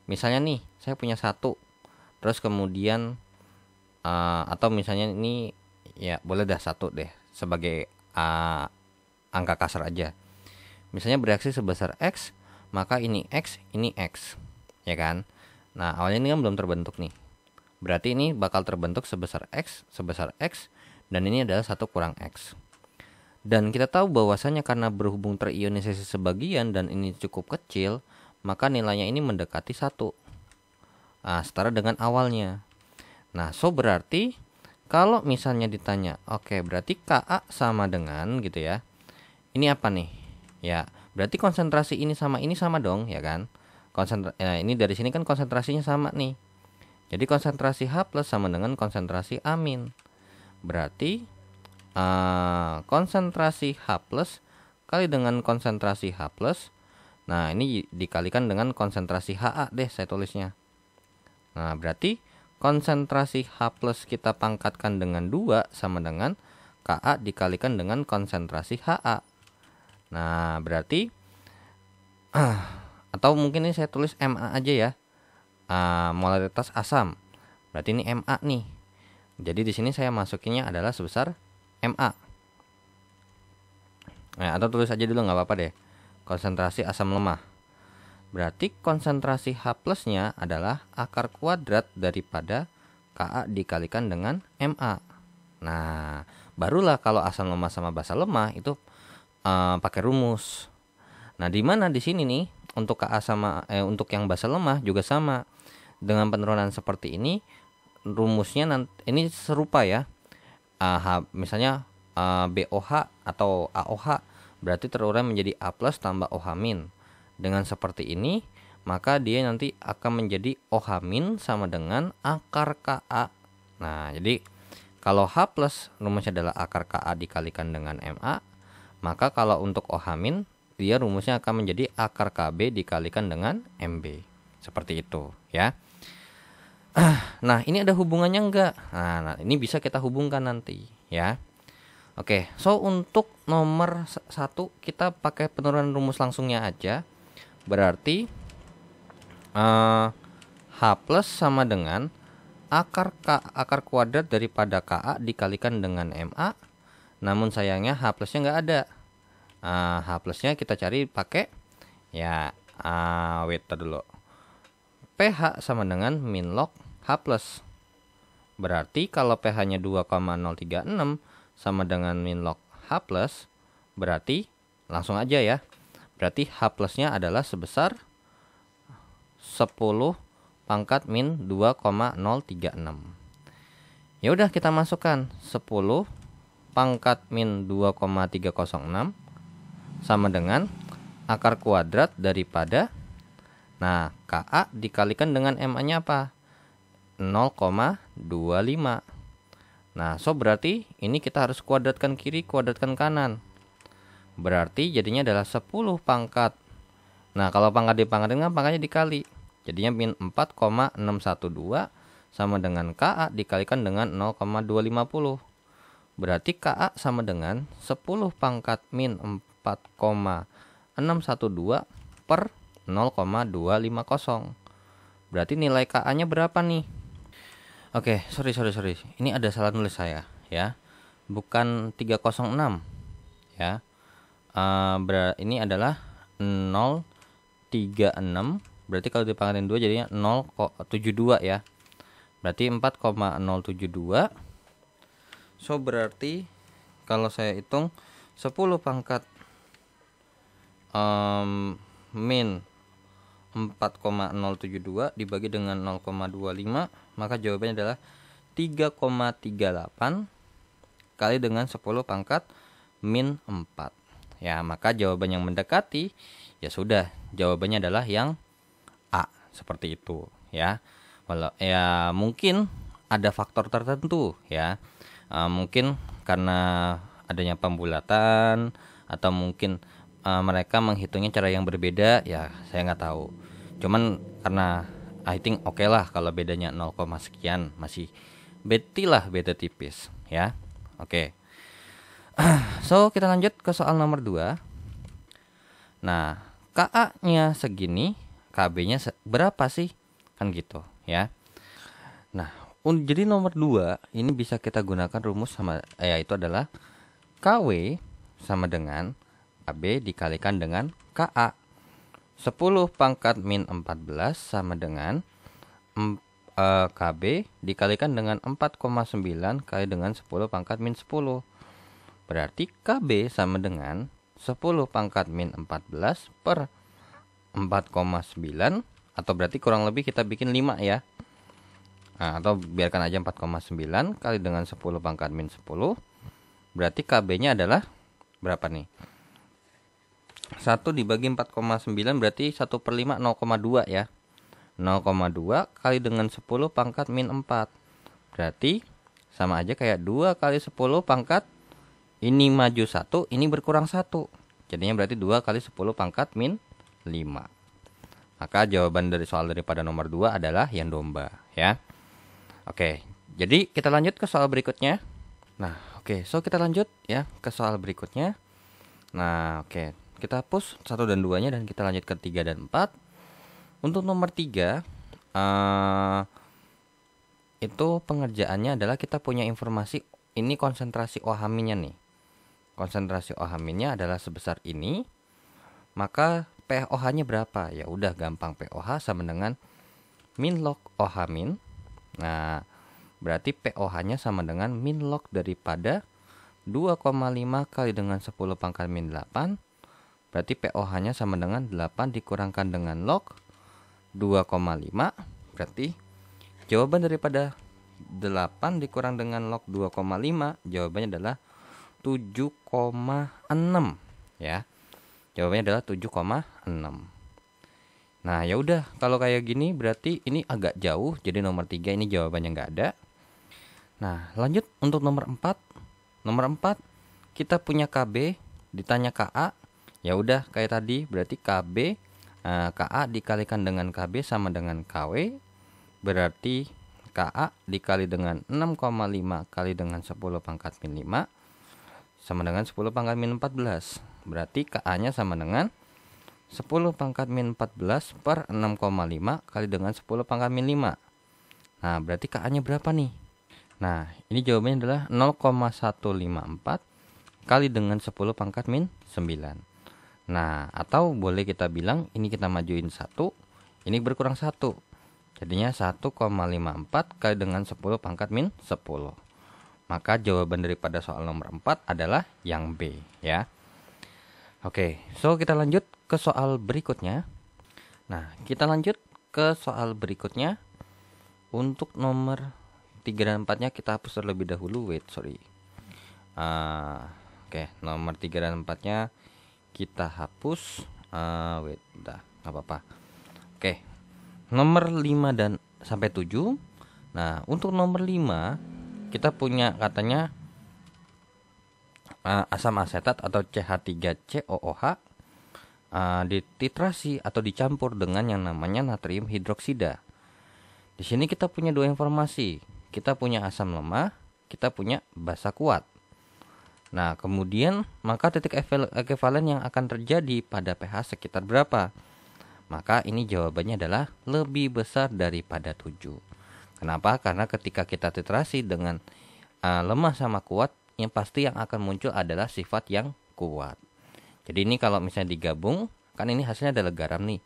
misalnya nih saya punya 1, terus kemudian atau misalnya ini ya boleh dah 1 deh sebagai angka kasar aja. Misalnya bereaksi sebesar X, maka ini X, ya kan. Nah awalnya ini kan belum terbentuk nih, berarti ini bakal terbentuk sebesar X, dan ini adalah 1 kurang X. Dan kita tahu bahwasanya karena berhubung terionisasi sebagian dan ini cukup kecil, maka nilainya ini mendekati 1. Setara dengan awalnya. Nah, berarti kalau misalnya ditanya, oke, berarti Ka sama dengan gitu ya. Ini apa nih? Ya, berarti konsentrasi ini sama dong, ya kan? Ini dari sini kan konsentrasinya sama nih. Jadi konsentrasi H+ sama dengan konsentrasi A-. Berarti konsentrasi H+ kali dengan konsentrasi H+. Nah, ini dikalikan dengan konsentrasi Ha deh saya tulisnya. Nah, berarti konsentrasi H+ kita pangkatkan dengan 2 sama dengan Ka dikalikan dengan konsentrasi Ha. Nah, berarti atau mungkin ini saya tulis Ma aja ya. Molaritas asam. Berarti ini Ma nih. Jadi di sini saya masukinnya adalah sebesar Ma. Nah, atau tulis aja dulu nggak apa-apa deh. Konsentrasi asam lemah. Berarti konsentrasi H+-nya adalah akar kuadrat daripada Ka dikalikan dengan Ma. Nah, barulah kalau asam lemah sama basa lemah itu pakai rumus. Nah, di mana di sini nih untuk Ka sama untuk yang basa lemah juga sama. Dengan penurunan seperti ini rumusnya ini serupa ya. Misalnya BOH atau AOH berarti terurai menjadi A+ tambah OH-. Dengan seperti ini maka dia nanti akan menjadi OH- sama dengan akar Ka. Nah, jadi kalau H+ rumusnya adalah akar Ka dikalikan dengan Ma, maka kalau untuk OH- dia rumusnya akan menjadi akar Kb dikalikan dengan Mb. Seperti itu ya. Nah, ini ada hubungannya enggak? Nah, ini bisa kita hubungkan nanti ya. Oke, untuk nomor 1 kita pakai penurunan rumus langsungnya aja. Berarti H+ sama dengan akar kuadrat daripada Ka dikalikan dengan Ma. Namun sayangnya H+-nya enggak ada. H+-nya kita cari pakai ya wait dulu. pH sama dengan min log H+. Berarti kalau pH-nya 2,036 sama dengan min log H+, berarti langsung aja ya. Berarti H+-nya adalah sebesar 10 pangkat min 2,036. Ya udah kita masukkan 10 pangkat min 2,306 sama dengan akar kuadrat daripada Ka dikalikan dengan Ma-nya apa? 0,25. Nah, berarti ini kita harus kuadratkan kiri, kuadratkan kanan. Berarti jadinya adalah 10 pangkat. Nah, kalau pangkat dipangkatin kan pangkatnya dikali. Jadinya min 4,612 sama dengan Ka dikalikan dengan 0,250. Berarti Ka sama dengan 10 pangkat min 4,612 per 0,250. Berarti nilai Ka-nya berapa nih? Oke, sorry. Ini ada salah nulis saya ya. Bukan 306 ya. Ini adalah 036. Berarti kalau dipangkatin 2 jadinya 0,72 ya. Berarti 4,072. Berarti kalau saya hitung 10 pangkat min 4,072 dibagi dengan 0,25, maka jawabannya adalah 3,38 kali dengan 10 pangkat min 4. Ya, maka jawaban yang mendekati ya sudah, jawabannya adalah yang A, seperti itu ya. Walau ya mungkin ada faktor tertentu ya. Mungkin karena adanya pembulatan atau mungkin mereka menghitungnya cara yang berbeda ya, saya nggak tahu. Cuman karena I think oke lah kalau bedanya 0, sekian, masih beda tipis ya. Oke. Kita lanjut ke soal nomor 2. Nah, Ka-nya segini, Kb-nya berapa sih? Kan gitu ya. Nah, jadi nomor 2 ini bisa kita gunakan rumus sama yaitu adalah Kw sama dengan Kb dikalikan dengan Ka. 10 pangkat min 14 sama dengan Kb dikalikan dengan 4,9 kali dengan 10 pangkat min 10. Berarti Kb sama dengan 10 pangkat min 14 per 4,9, atau berarti kurang lebih kita bikin 5 ya. Nah, atau biarkan aja 4,9 kali dengan 10 pangkat min 10. Berarti Kb-nya adalah berapa nih? 1 dibagi 4,9 berarti 1 per 5 0,2 ya. 0,2 kali dengan 10 pangkat min 4. Berarti sama aja kayak 2 kali 10 pangkat. Ini maju 1, ini berkurang 1. Jadinya berarti 2 kali 10 pangkat min 5. Maka jawaban dari soal daripada nomor 2 adalah yang domba ya. Oke, jadi kita lanjut ke soal berikutnya. Nah, oke, so kita lanjut ya ke soal berikutnya. Nah, oke, kita hapus 1 dan 2-nya dan kita lanjut ke 3 dan 4. Untuk nomor 3 itu pengerjaannya adalah kita punya informasi ini konsentrasi OH-nya nih. Konsentrasi OH-nya adalah sebesar ini. Maka pOH-nya berapa? Ya udah gampang, pOH sama dengan min log OH min. Nah, berarti pOH-nya sama dengan min log daripada 2,5 kali dengan 10 pangkat min 8. Berarti pOH-nya sama dengan 8 dikurangkan dengan log 2,5. Berarti jawaban daripada 8 dikurang dengan log 2,5, jawabannya adalah 7,6 ya. Jawabannya adalah 7,6. Nah, ya udah kalau kayak gini berarti ini agak jauh, jadi nomor 3 ini jawabannya nggak ada. Nah, lanjut untuk nomor 4. Nomor 4 kita punya Kb ditanya Ka. Ya udah kayak tadi, berarti Kb Ka dikalikan dengan Kb sama dengan Kw. Berarti Ka dikali dengan 6,5 kali dengan 10 pangkat min 5 sama dengan 10 pangkat min 14. Berarti Ka-nya sama dengan 10 pangkat min 14 per 6,5 kali dengan 10 pangkat min 5. Nah, berarti Ka-nya berapa nih? Nah, ini jawabannya adalah 0,154 kali dengan 10 pangkat min 9. Nah, atau boleh kita bilang ini kita majuin 1, ini berkurang 1. Jadinya 1,54 kali dengan 10 pangkat min 10. Maka jawaban daripada soal nomor 4 adalah yang B ya. Oke, so kita lanjut ke soal berikutnya. Nah, kita lanjut ke soal berikutnya. Untuk nomor 3 dan 4-nya kita hapus terlebih dahulu. Oke, nomor 3 dan 4-nya kita hapus. Udah, nggak apa-apa. Oke, nomor 5 dan sampai 7. Nah, untuk nomor 5 kita punya katanya asam asetat atau CH3COOH dititrasi atau dicampur dengan yang namanya natrium hidroksida. Di sini kita punya dua informasi. Kita punya asam lemah, kita punya basa kuat. Nah, kemudian maka titik ekivalen yang akan terjadi pada pH sekitar berapa? Maka ini jawabannya adalah lebih besar daripada 7. Kenapa? Karena ketika kita titrasi dengan lemah sama kuat, yang pasti yang akan muncul adalah sifat yang kuat. Jadi ini kalau misalnya digabung, kan ini hasilnya adalah garam nih.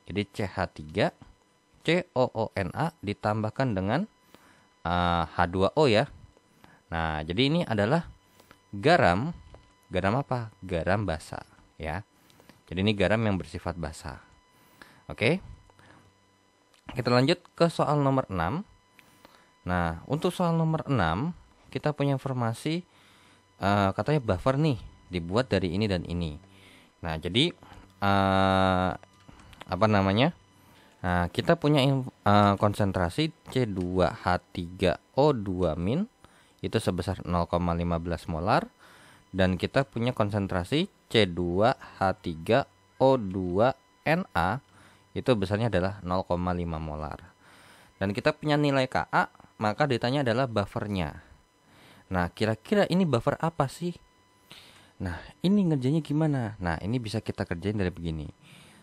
Jadi CH3COONA ditambahkan dengan H2O ya. Nah, jadi ini adalah garam apa? Garam basa ya. Jadi ini garam yang bersifat basa. Oke. Kita lanjut ke soal nomor 6. Nah, untuk soal nomor 6 kita punya informasi katanya buffer nih dibuat dari ini dan ini. Nah, jadi kita punya konsentrasi C2H3O2- itu sebesar 0,15 molar dan kita punya konsentrasi C2H3O2Na itu besarnya adalah 0,5 molar. Dan kita punya nilai Ka, maka ditanya adalah buffernya. Nah, kira-kira ini buffer apa sih? Nah, ini ngerjainnya gimana? Nah, ini bisa kita kerjain dari begini.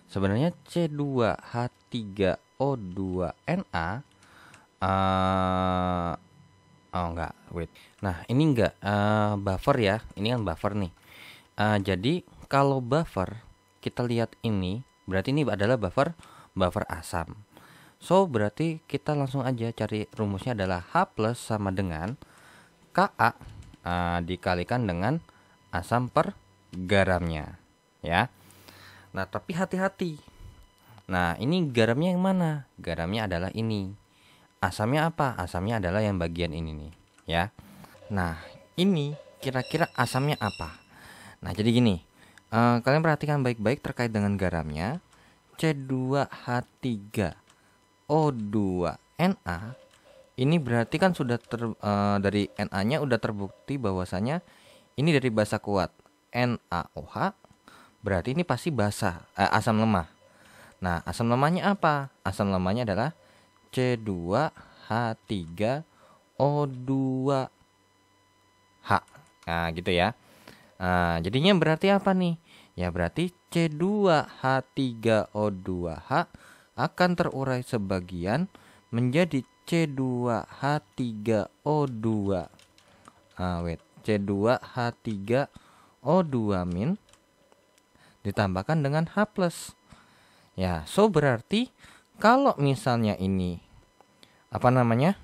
Sebenarnya C2H3O2Na oh enggak, wait. Nah, ini enggak buffer ya. Ini kan buffer nih. Jadi kalau buffer kita lihat ini, berarti ini adalah buffer asam. So, berarti kita langsung aja cari rumusnya adalah H plus sama dengan Ka dikalikan dengan asam per garamnya, ya. Nah, tapi hati-hati. Nah, ini garamnya yang mana? Garamnya adalah ini. Asamnya apa? Asamnya adalah yang bagian ini nih, ya. Nah, ini kira-kira asamnya apa? Nah, jadi gini. Kalian perhatikan baik-baik terkait dengan garamnya. C2H3O2Na. Ini berarti kan sudah dari Na-nya udah terbukti bahwasanya ini dari basa kuat NaOH. Berarti ini pasti asam lemah. Nah, asam lemahnya apa? Asam lemahnya adalah C2H3O2H. Nah, gitu ya. Jadinya berarti apa nih? Ya berarti C2H3O2H akan terurai sebagian menjadi C2H3O2. C2H3O2- ditambahkan dengan H plus. Ya, so berarti kalau misalnya ini apa namanya?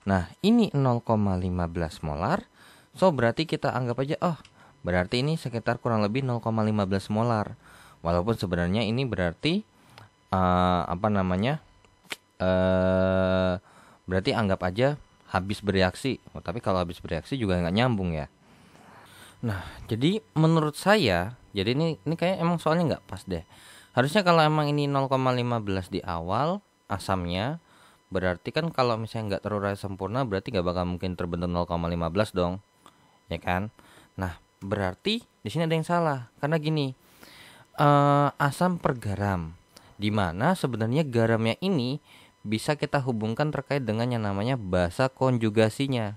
Nah, ini 0,15 molar. So berarti kita anggap aja berarti ini sekitar kurang lebih 0,15 molar. Walaupun sebenarnya ini berarti berarti anggap aja habis bereaksi. Tapi kalau habis bereaksi juga nggak nyambung ya. Nah, jadi menurut saya, jadi ini kayak emang soalnya nggak pas deh. Harusnya kalau emang ini 0,15 di awal asamnya, berarti kan kalau misalnya nggak terurai sempurna, berarti nggak bakal mungkin terbentuk 0,15 dong, ya kan? Nah, berarti di sini ada yang salah karena gini, asam per garam, dimana sebenarnya garamnya ini bisa kita hubungkan terkait dengan yang namanya basa konjugasinya,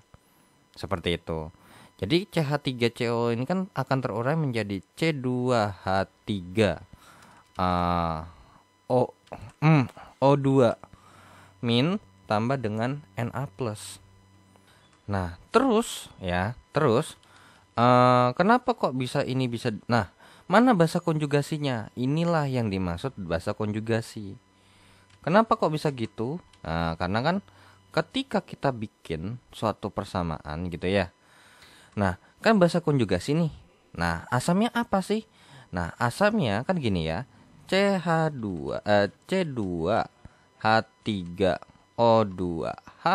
seperti itu. Jadi CH3CO ini kan akan terurai menjadi C2H3 O2 min tambah dengan Na plus. Nah, terus kenapa kok bisa ini bisa? Nah, mana bahasa konjugasinya? Inilah yang dimaksud bahasa konjugasi. Kenapa kok bisa gitu? Nah, karena kan ketika kita bikin suatu persamaan gitu ya. Nah, kan bahasa konjugasi nih. Nah, asamnya apa sih? Nah, asamnya kan gini ya. C2H3O2H.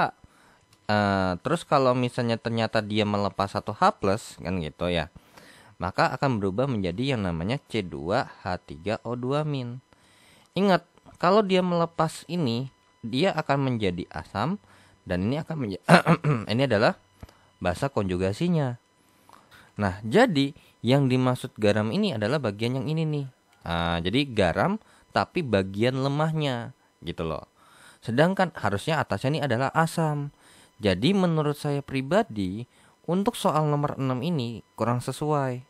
Terus kalau misalnya ternyata dia melepas satu H plus kan gitu ya, maka akan berubah menjadi yang namanya C2H3O2 min. Ingat, kalau dia melepas ini, dia akan menjadi asam dan ini akan menjadi ini adalah bahasa konjugasinya. Nah, jadi yang dimaksud garam ini adalah bagian yang ini nih. Jadi garam tapi bagian lemahnya gitu loh. Sedangkan harusnya atasnya ini adalah asam. Jadi menurut saya pribadi untuk soal nomor 6 ini kurang sesuai.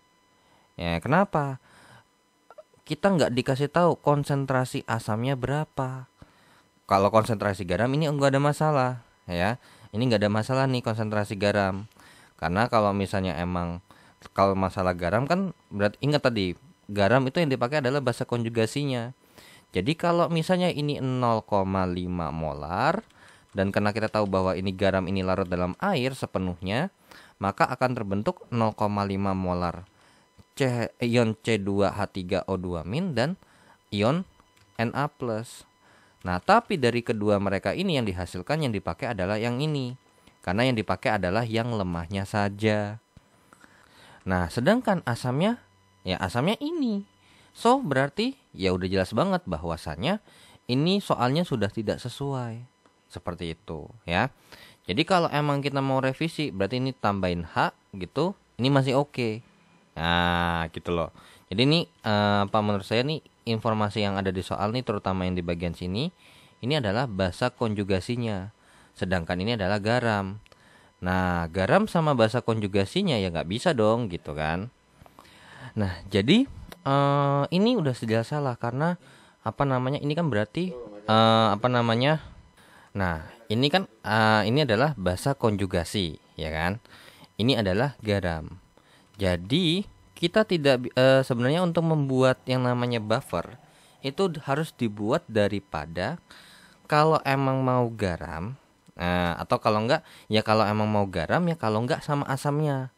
Ya, kenapa? Kita nggak dikasih tahu konsentrasi asamnya berapa. Kalau konsentrasi garam ini enggak ada masalah, ya. Ini nggak ada masalah nih konsentrasi garam. Karena kalau misalnya emang kalau masalah garam kan berarti ingat tadi garam itu yang dipakai adalah basa konjugasinya. Jadi kalau misalnya ini 0,5 molar dan karena kita tahu bahwa ini garam ini larut dalam air sepenuhnya, maka akan terbentuk 0,5 molar ion C2H3O2- dan ion Na+. Nah, tapi dari kedua mereka ini yang dihasilkan yang dipakai adalah yang ini. Karena yang dipakai adalah yang lemahnya saja. Nah, sedangkan asamnya ini. So, berarti ya udah jelas banget bahwasannya ini soalnya sudah tidak sesuai. Seperti itu, ya. Jadi kalau emang kita mau revisi, berarti ini tambahin H gitu, ini masih oke. Nah, gitu loh. Jadi ini menurut saya nih informasi yang ada di soal nih terutama yang di bagian sini, ini adalah basa konjugasinya. Sedangkan ini adalah garam. Nah, garam sama basa konjugasinya ya nggak bisa dong gitu kan. Nah, jadi ini udah jelas salah karena apa namanya? Ini kan berarti apa namanya? Nah, ini kan ini adalah bahasa konjugasi, ya kan? Ini adalah garam. Jadi, kita tidak sebenarnya untuk membuat yang namanya buffer itu harus dibuat daripada kalau emang mau garam, atau kalau enggak ya kalau emang mau garam ya kalau enggak sama asamnya.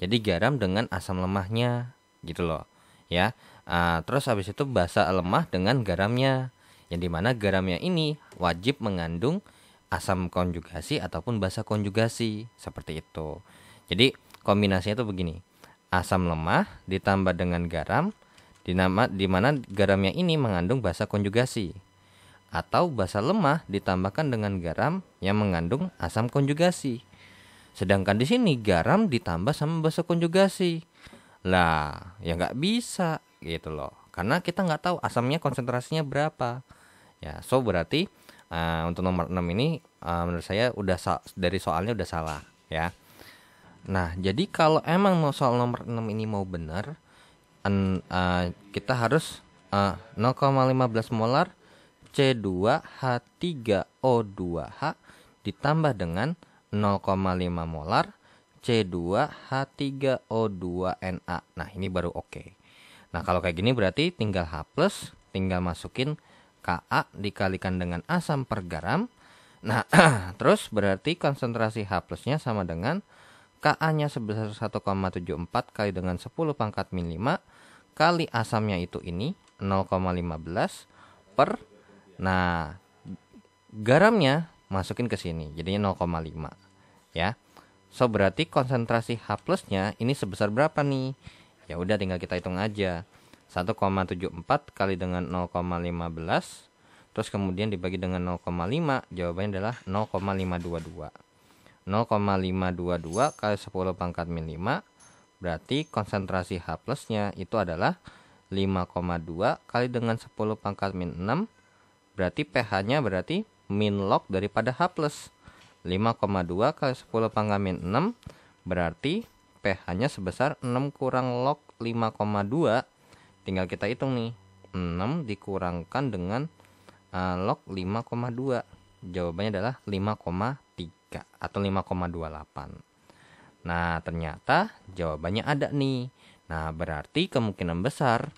Jadi garam dengan asam lemahnya gitu loh, ya. Terus habis itu basa lemah dengan garamnya. Yang dimana garamnya ini wajib mengandung asam konjugasi ataupun basa konjugasi seperti itu. Jadi kombinasinya itu begini. Asam lemah ditambah dengan garam di mana garamnya ini mengandung basa konjugasi. Atau basa lemah ditambahkan dengan garam yang mengandung asam konjugasi. Sedangkan di sini garam ditambah sama basa konjugasi. Lah, ya nggak bisa gitu loh. Karena kita nggak tahu asamnya konsentrasinya berapa. Ya, so berarti untuk nomor 6 ini menurut saya udah dari soalnya udah salah, ya. Nah, jadi kalau emang mau soal nomor 6 ini mau benar, kita harus 0,15 molar C2H3O2H ditambah dengan 0,5 molar C2H3O2Na. Nah, ini baru oke. Nah, kalau kayak gini berarti tinggal H+, tinggal masukin Ka dikalikan dengan asam per garam. Nah, terus berarti konsentrasi H+-nya sama dengan Ka-nya sebesar 1,74 kali dengan 10 pangkat min 5 kali asamnya itu ini 0,15 per. Nah, garamnya masukin ke sini jadinya 0,5, ya. So berarti konsentrasi H+-nya ini sebesar berapa nih? Ya udah tinggal kita hitung aja. 1,74 kali dengan 0,15 terus kemudian dibagi dengan 0,5, jawabannya adalah 0,522. 0,522 kali 10 pangkat min 5 berarti konsentrasi H+-nya itu adalah 5,2 kali dengan 10 pangkat min 6 berarti pH-nya berarti min log daripada H+. 5,2 kali 10 pangkat min 6 berarti pH-nya sebesar 6 kurang log 5,2. Tinggal kita hitung nih. 6 dikurangkan dengan log 5,2. Jawabannya adalah 5,3 atau 5,28. Nah, ternyata jawabannya ada nih. Nah, berarti kemungkinan besar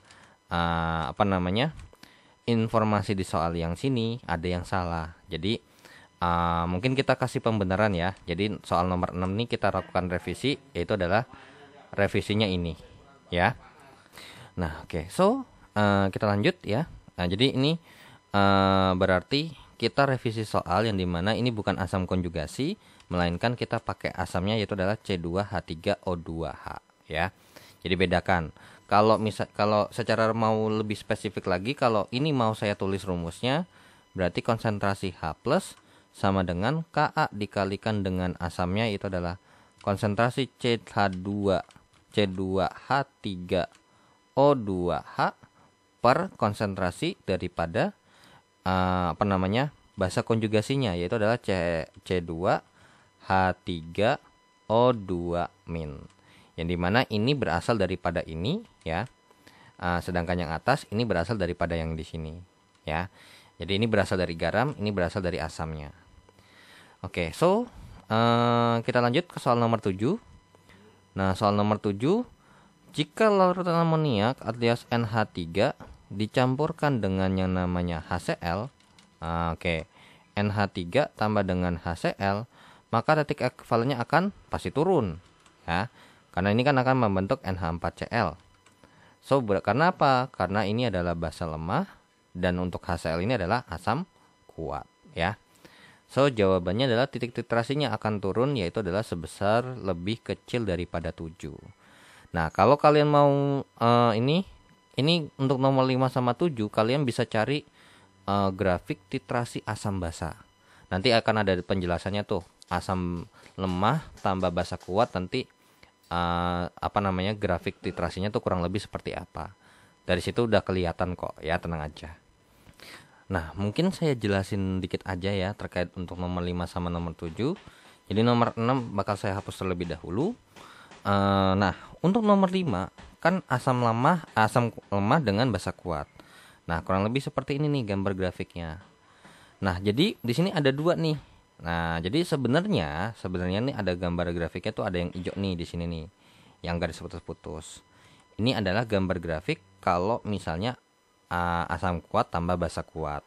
informasi di soal yang sini ada yang salah. Jadi mungkin kita kasih pembenaran ya. Jadi soal nomor 6 nih kita lakukan revisi, yaitu adalah revisinya ini, ya. Nah, oke. So, kita lanjut ya. Nah, jadi ini berarti kita revisi soal yang dimana ini bukan asam konjugasi, melainkan kita pakai asamnya yaitu adalah C2H3O2H, ya. Jadi bedakan. Kalau secara mau lebih spesifik lagi, kalau ini mau saya tulis rumusnya, berarti konsentrasi H+ sama dengan Ka dikalikan dengan asamnya itu adalah konsentrasi C2H3O2H per konsentrasi daripada basa konjugasinya yaitu adalah C2H3O2-. Yang dimana ini berasal daripada ini, ya. Sedangkan yang atas ini berasal daripada yang di sini, ya. Jadi ini berasal dari garam, ini berasal dari asamnya. Oke, so kita lanjut ke soal nomor 7. Nah, soal nomor 7, jika larutan amoniak alias NH3 dicampurkan dengan yang namanya HCl, NH3 tambah dengan HCl, maka titik ekuivalennya akan pasti turun, ya. Karena ini kan akan membentuk NH4Cl. So, karena apa? Karena ini adalah basa lemah dan untuk HCl ini adalah asam kuat, ya. So, jawabannya adalah titik titrasinya akan turun yaitu adalah sebesar lebih kecil daripada 7. Nah, kalau kalian mau ini untuk nomor 5 sama 7 kalian bisa cari grafik titrasi asam basa. Nanti akan ada penjelasannya tuh. Asam lemah tambah basa kuat nanti grafik titrasinya tuh kurang lebih seperti apa. Dari situ udah kelihatan kok, ya, tenang aja. Nah, mungkin saya jelasin dikit aja ya terkait untuk nomor 5 sama nomor 7. Jadi nomor 6 bakal saya hapus terlebih dahulu. Nah, untuk nomor 5 kan asam lemah dengan basa kuat. Nah, kurang lebih seperti ini nih gambar grafiknya. Nah, jadi di sini ada dua nih. Nah, jadi sebenarnya nih ada gambar grafiknya tuh ada yang hijau nih di sini nih, yang garis putus-putus. Ini adalah gambar grafik kalau misalnya asam kuat tambah basa kuat.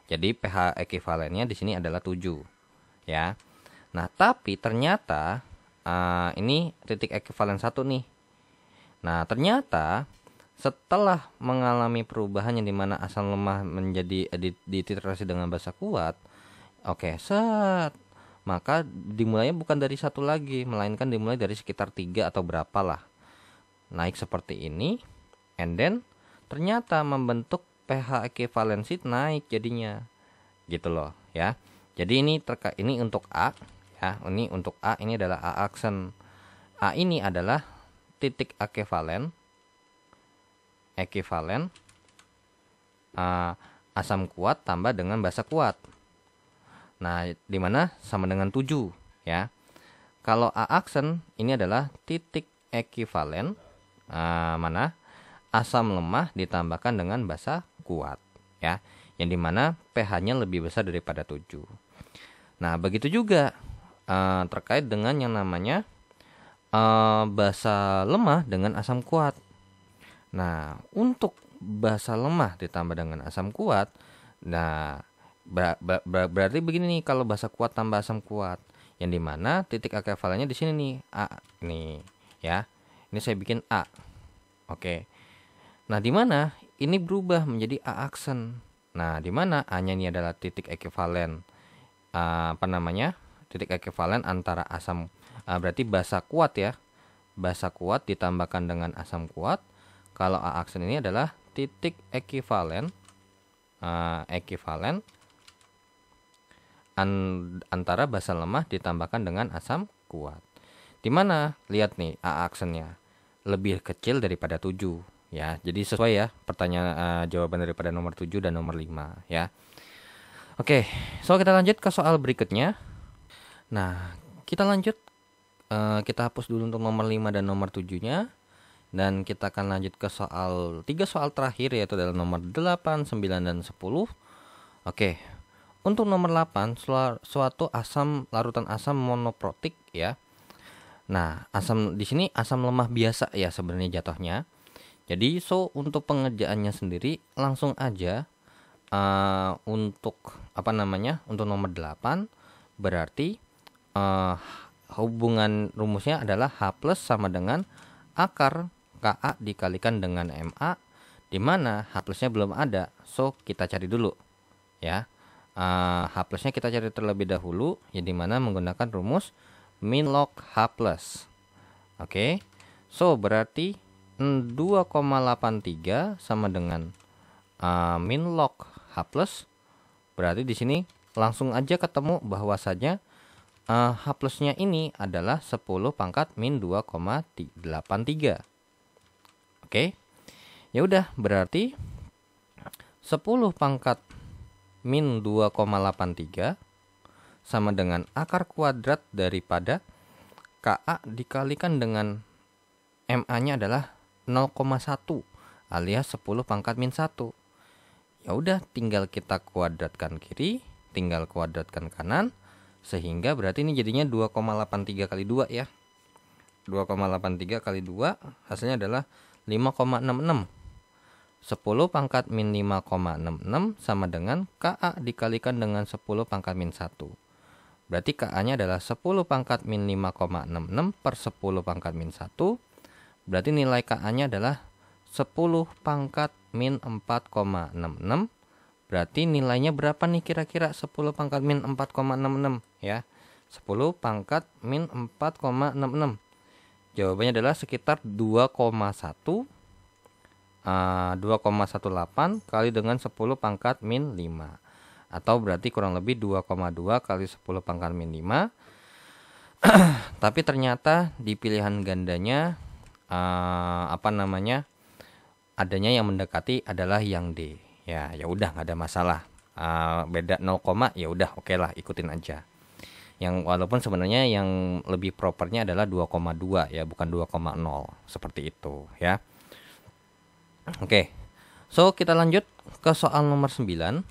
Jadi pH ekivalennya di sini adalah 7, ya. Nah, tapi ternyata ini titik ekivalen 1 nih. Nah, ternyata setelah mengalami perubahan yang dimana asam lemah menjadi dititrasi dengan basa kuat, oke, maka dimulainya bukan dari 1 lagi, melainkan dimulai dari sekitar 3 atau berapa lah. Naik seperti ini, and then ternyata membentuk pH ekivalensi naik jadinya. Gitu loh, ya. Jadi ini untuk A, ya. Ini untuk A, ini adalah A aksen. A ini adalah titik ekivalen asam kuat tambah dengan basa kuat. Nah, di mana sama dengan 7, ya. Kalau A aksen ini adalah titik ekivalen mana asam lemah ditambahkan dengan basa kuat, ya. Yang dimana pH-nya lebih besar daripada 7. Nah, begitu juga terkait dengan yang namanya basa lemah dengan asam kuat. Nah, untuk basa lemah ditambah dengan asam kuat, nah berarti begini nih kalau basa kuat tambah asam kuat, yang dimana titik ekivalennya di sini nih A nih, ya. Ini saya bikin A, oke. Nah, dimana ini berubah menjadi A aksen. Nah, dimana A-nya ini adalah titik ekivalen titik ekivalen antara asam berarti basa kuat, ya. Basa kuat ditambahkan dengan asam kuat. Kalau A aksen ini adalah titik ekivalen antara basa lemah ditambahkan dengan asam kuat. Dimana lihat nih A aksennya lebih kecil daripada 7, ya. Jadi sesuai ya pertanyaan jawaban daripada nomor 7 dan nomor 5, ya. Oke, so kita lanjut ke soal berikutnya. Nah, kita lanjut kita hapus dulu untuk nomor 5 dan nomor 7-nya. Dan kita akan lanjut ke 3 soal terakhir, yaitu adalah nomor 8, 9, dan 10. Oke. Untuk nomor 8, suatu larutan asam monoprotik, ya. Nah, di sini asam lemah biasa ya sebenarnya jatuhnya. Jadi untuk pengerjaannya sendiri langsung aja untuk untuk nomor 8 berarti hubungan rumusnya adalah H plus sama dengan akar Ka dikalikan dengan Ma, di mana H plusnya belum ada. So kita cari dulu, ya. H plusnya kita cari terlebih dahulu, ya, di mana menggunakan rumus min log H plus. Oke. So berarti 2,83 sama dengan min log H plus. Berarti di sini langsung aja ketemu bahwasanya H plusnya ini adalah 10 pangkat min 2,83. Oke. Ya udah, berarti 10 pangkat min 2,83 sama dengan akar kuadrat daripada Ka dikalikan dengan Ma-nya adalah 0,1 alias 10 pangkat min 1. Ya udah, tinggal kita kuadratkan kiri, tinggal kuadratkan kanan, sehingga berarti ini jadinya 2,83 kali 2, ya. 2,83 kali 2 hasilnya adalah 5,66. 10 pangkat min 5,66 sama dengan Ka dikalikan dengan 10 pangkat min 1. Berarti Ka-nya adalah 10 pangkat min 5,66 per 10 pangkat min 1. Berarti nilai Ka-nya adalah 10 pangkat min 4,66. Berarti nilainya berapa nih kira-kira 10 pangkat min 4,66, ya. 10 pangkat min 4,66. Jawabannya adalah sekitar 2,18 kali dengan 10 pangkat min 5. Atau berarti kurang lebih 2,2 kali 10 pangkat min 5. Tapi ternyata di pilihan gandanya adanya yang mendekati adalah yang D. Ya udah, nggak ada masalah. Beda 0, ya udah, oke lah, ikutin aja. Yang walaupun sebenarnya yang lebih propernya adalah 2,2, ya, bukan 2,0 seperti itu, ya. Oke. So, kita lanjut ke soal nomor 9.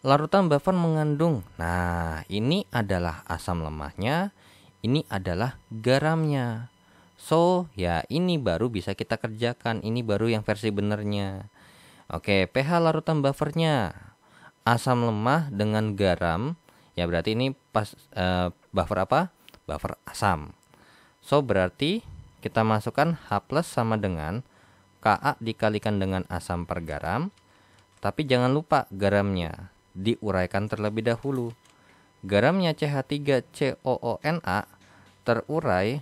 Larutan buffer mengandung. Nah, ini adalah asam lemahnya, ini adalah garamnya. So, ya ini baru bisa kita kerjakan. Ini baru yang versi benernya. Oke, pH larutan buffernya asam lemah dengan garam. Ya berarti ini pas buffer apa? Buffer asam. So, berarti kita masukkan H+ sama dengan Ka dikalikan dengan asam per garam. Tapi jangan lupa garamnya diuraikan terlebih dahulu. Garamnya CH3COONa terurai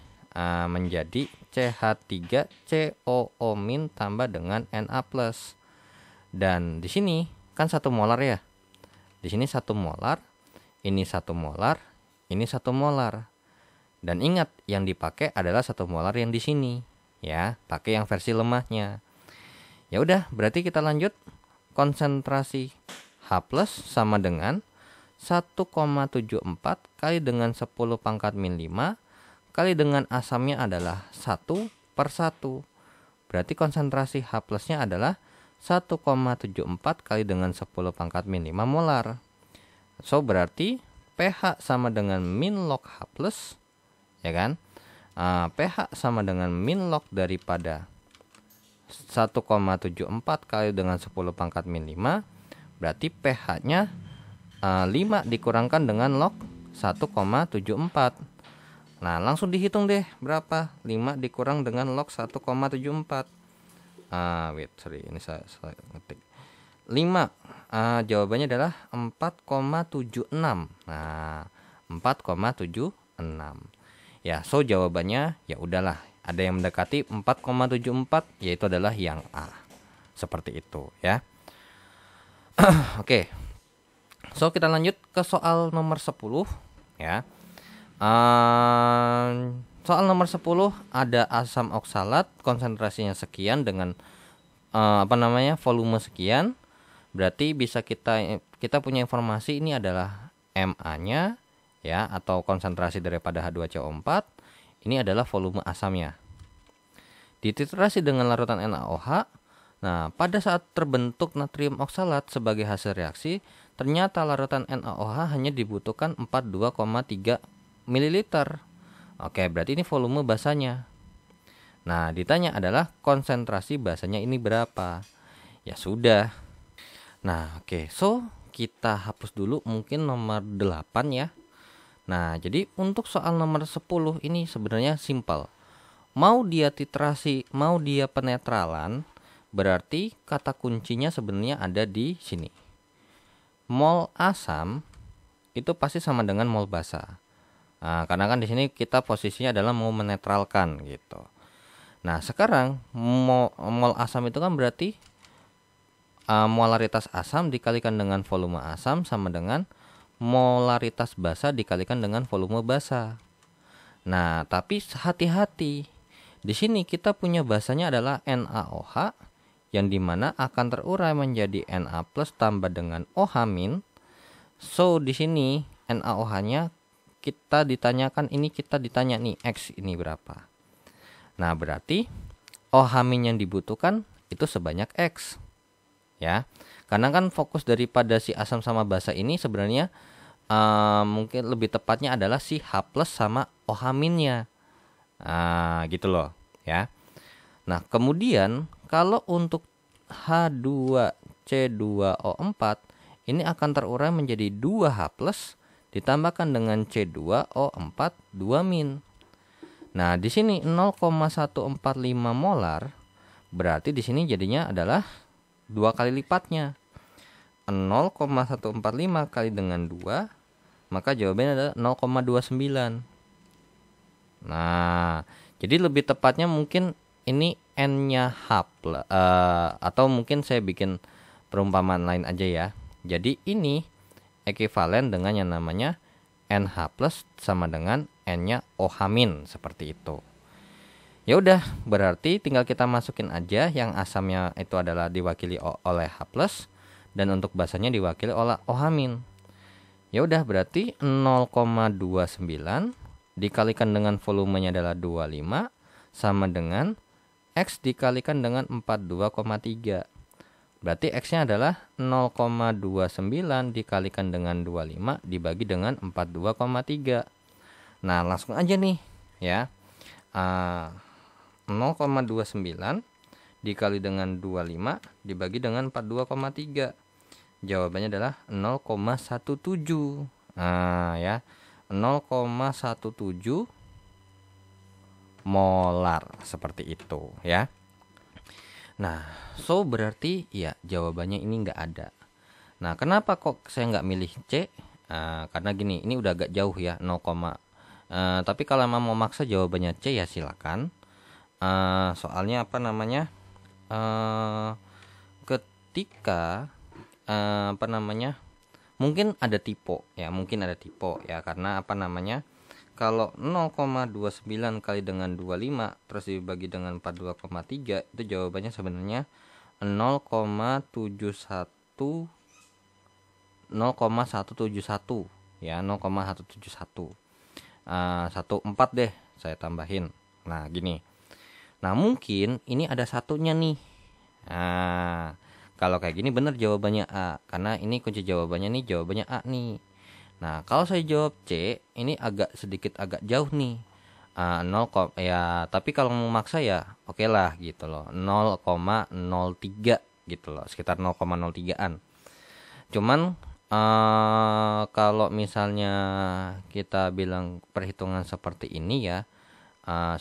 menjadi CH3COO- tambah dengan Na+. Dan di sini kan 1 molar ya. Di sini 1 molar, ini 1 molar, ini 1 molar. Dan ingat yang dipakai adalah 1 molar yang di sini, ya, pakai yang versi lemahnya. Ya udah, berarti kita lanjut. Konsentrasi H+ sama dengan 1,74 kali dengan 10 pangkat min 5 kali dengan asamnya adalah 1/1. Berarti konsentrasi H+-nya adalah 1,74 kali dengan 10 pangkat min 5 molar. So, berarti pH sama dengan min log H+, ya kan? pH sama dengan min log daripada 1,74 kali dengan 10 pangkat min 5. Berarti pH-nya 5 dikurangkan dengan log 1,74. Nah, langsung dihitung deh berapa 5 dikurang dengan log 1,74. Ini saya ngetik 5. Jawabannya adalah 4,76. Nah, 4,76. Ya, so jawabannya ya udahlah, ada yang mendekati 4,74, yaitu adalah yang A. Seperti itu ya. Oke. So, kita lanjut ke soal nomor 10 ya. Soal nomor 10 ada asam oksalat konsentrasinya sekian dengan volume sekian. Berarti bisa kita punya informasi ini adalah Ma-nya ya, atau konsentrasi daripada H2CO4. Ini adalah volume asamnya. Dititrasi dengan larutan NaOH. Nah, pada saat terbentuk natrium oksalat sebagai hasil reaksi, ternyata larutan NaOH hanya dibutuhkan 42,3 ml. Oke, berarti ini volume basanya. Nah, ditanya adalah konsentrasi basanya ini berapa? Ya sudah. Nah, oke. So, kita hapus dulu mungkin nomor 8 ya. Nah, jadi untuk soal nomor 10 ini sebenarnya simpel. Mau dia titrasi, mau dia penetralan, berarti kata kuncinya sebenarnya ada di sini. Mol asam itu pasti sama dengan mol basa. Nah, karena kan di sini kita posisinya adalah mau menetralkan gitu. Nah, sekarang mol asam itu kan berarti molaritas asam dikalikan dengan volume asam sama dengan molaritas basa dikalikan dengan volume basa. Nah, tapi hati-hati. Di sini kita punya basanya adalah NaOH yang dimana akan terurai menjadi Na+ tambah dengan OH-. So, di sini NaOH-nya kita ditanya nih X ini berapa. Nah, berarti OH- yang dibutuhkan itu sebanyak X. Ya. Karena kan fokus daripada si asam sama basa ini sebenarnya mungkin lebih tepatnya adalah si H+ sama OH-nya. Gitu loh, ya. Nah, kemudian kalau untuk H2C2O4 ini akan terurai menjadi 2H+ ditambahkan dengan C2O4 2-. Nah, di sini 0,145 molar berarti di sini jadinya adalah 2 kali lipatnya. 0,145 kali dengan 2, maka jawabannya adalah 0,29. Nah, jadi lebih tepatnya mungkin ini N-nya H+, atau mungkin saya bikin perumpamaan lain aja ya. Jadi ini ekuivalen dengan yang namanya NH+ sama dengan N-nya OH- seperti itu. Ya udah, berarti tinggal kita masukin aja yang asamnya itu adalah diwakili oleh H+ dan untuk basanya diwakili oleh OH-. Ya udah, berarti 0,29 dikalikan dengan volumenya adalah 25 sama dengan X dikalikan dengan 42,3. Berarti X-nya adalah 0,29 dikalikan dengan 25 dibagi dengan 42,3. Nah, langsung aja nih ya. 0,29 dikali dengan 25 dibagi dengan 42,3. Jawabannya adalah 0,17. Nah, ya. 0,17 molar seperti itu ya. Nah, so berarti ya jawabannya ini nggak ada. Nah, kenapa kok saya nggak milih C? Karena gini, ini udah agak jauh ya, 0, tapi kalau emang mau maksa jawabannya C ya silakan. Soalnya apa namanya? Ketika apa namanya? Mungkin ada tipe ya, karena apa namanya? Kalau 0,29 kali dengan 25 terus dibagi dengan 42,3 itu jawabannya sebenarnya 0,171 ya, 0,171. 14 deh saya tambahin. Nah, gini. Nah, mungkin ini ada satunya nih. Nah, kalau kayak gini bener jawabannya A, karena ini kunci jawabannya nih, jawabannya A nih. Nah, kalau saya jawab C, ini sedikit agak jauh nih. 0, ya, tapi kalau mau maksa ya oke lah gitu loh. 0,03 gitu loh, sekitar 0,03-an. Cuman kalau misalnya kita bilang perhitungan seperti ini ya,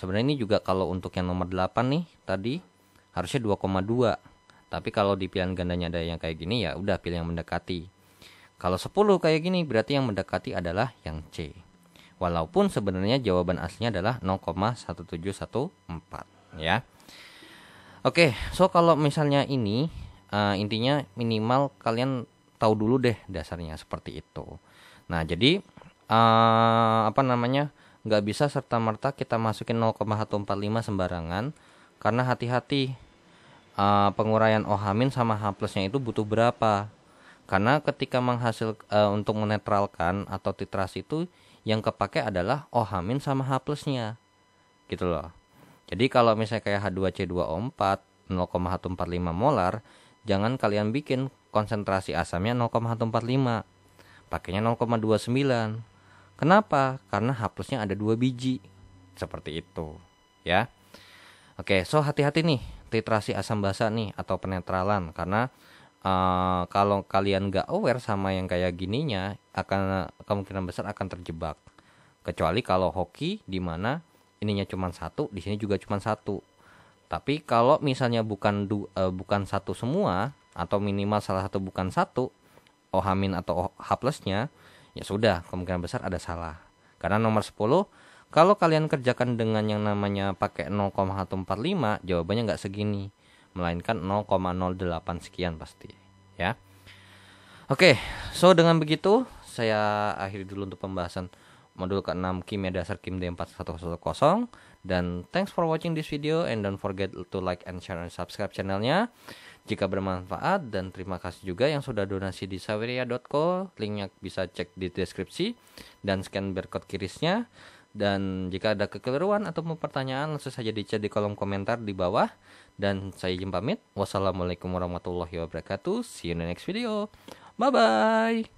sebenarnya ini juga kalau untuk yang nomor 8 nih tadi harusnya 2,2. Tapi kalau di pilihan gandanya ada yang kayak gini ya udah pilih yang mendekati. Kalau 10 kayak gini berarti yang mendekati adalah yang C. Walaupun sebenarnya jawaban aslinya adalah 0,1714 ya. Oke, so kalau misalnya ini intinya minimal kalian tahu dulu deh dasarnya seperti itu. Nah, jadi apa namanya? Nggak bisa serta-merta kita masukin 0,145 sembarangan, karena hati-hati penguraian OH- sama H plusnya itu butuh berapa. Karena ketika untuk menetralkan atau titrasi itu yang kepake adalah OH- sama H plusnya. Gitu loh. Jadi kalau misalnya kayak H2C2O4 0,145 molar, jangan kalian bikin konsentrasi asamnya 0,145. Pakainya 0,29. Kenapa? Karena H plusnya ada 2 biji. Seperti itu, ya. Oke, so hati-hati nih titrasi asam basa nih atau penetralan, karena kalau kalian nggak aware sama yang kayak gininya, akan kemungkinan besar akan terjebak. Kecuali kalau hoki di mana ininya cuma satu, di sini juga cuma satu. Tapi kalau misalnya bukan satu semua, atau minimal salah satu bukan satu, OH- atau H plusnya, ya sudah kemungkinan besar ada salah. Karena nomor 10, kalau kalian kerjakan dengan yang namanya pakai 0,145, jawabannya nggak segini, melainkan 0,08 sekian pasti ya. Oke, so dengan begitu saya akhiri dulu untuk pembahasan modul ke-6 kimia dasar Kim D4110, dan thanks for watching this video, and don't forget to like and share and subscribe channelnya jika bermanfaat, dan terima kasih juga yang sudah donasi di saweria.co, linknya bisa cek di deskripsi dan scan barcode kirisnya. Dan jika ada kekeliruan atau pertanyaan, langsung saja di chat di kolom komentar di bawah. Dan saya izin pamit. Wassalamualaikum warahmatullahi wabarakatuh. See you in the next video. Bye bye.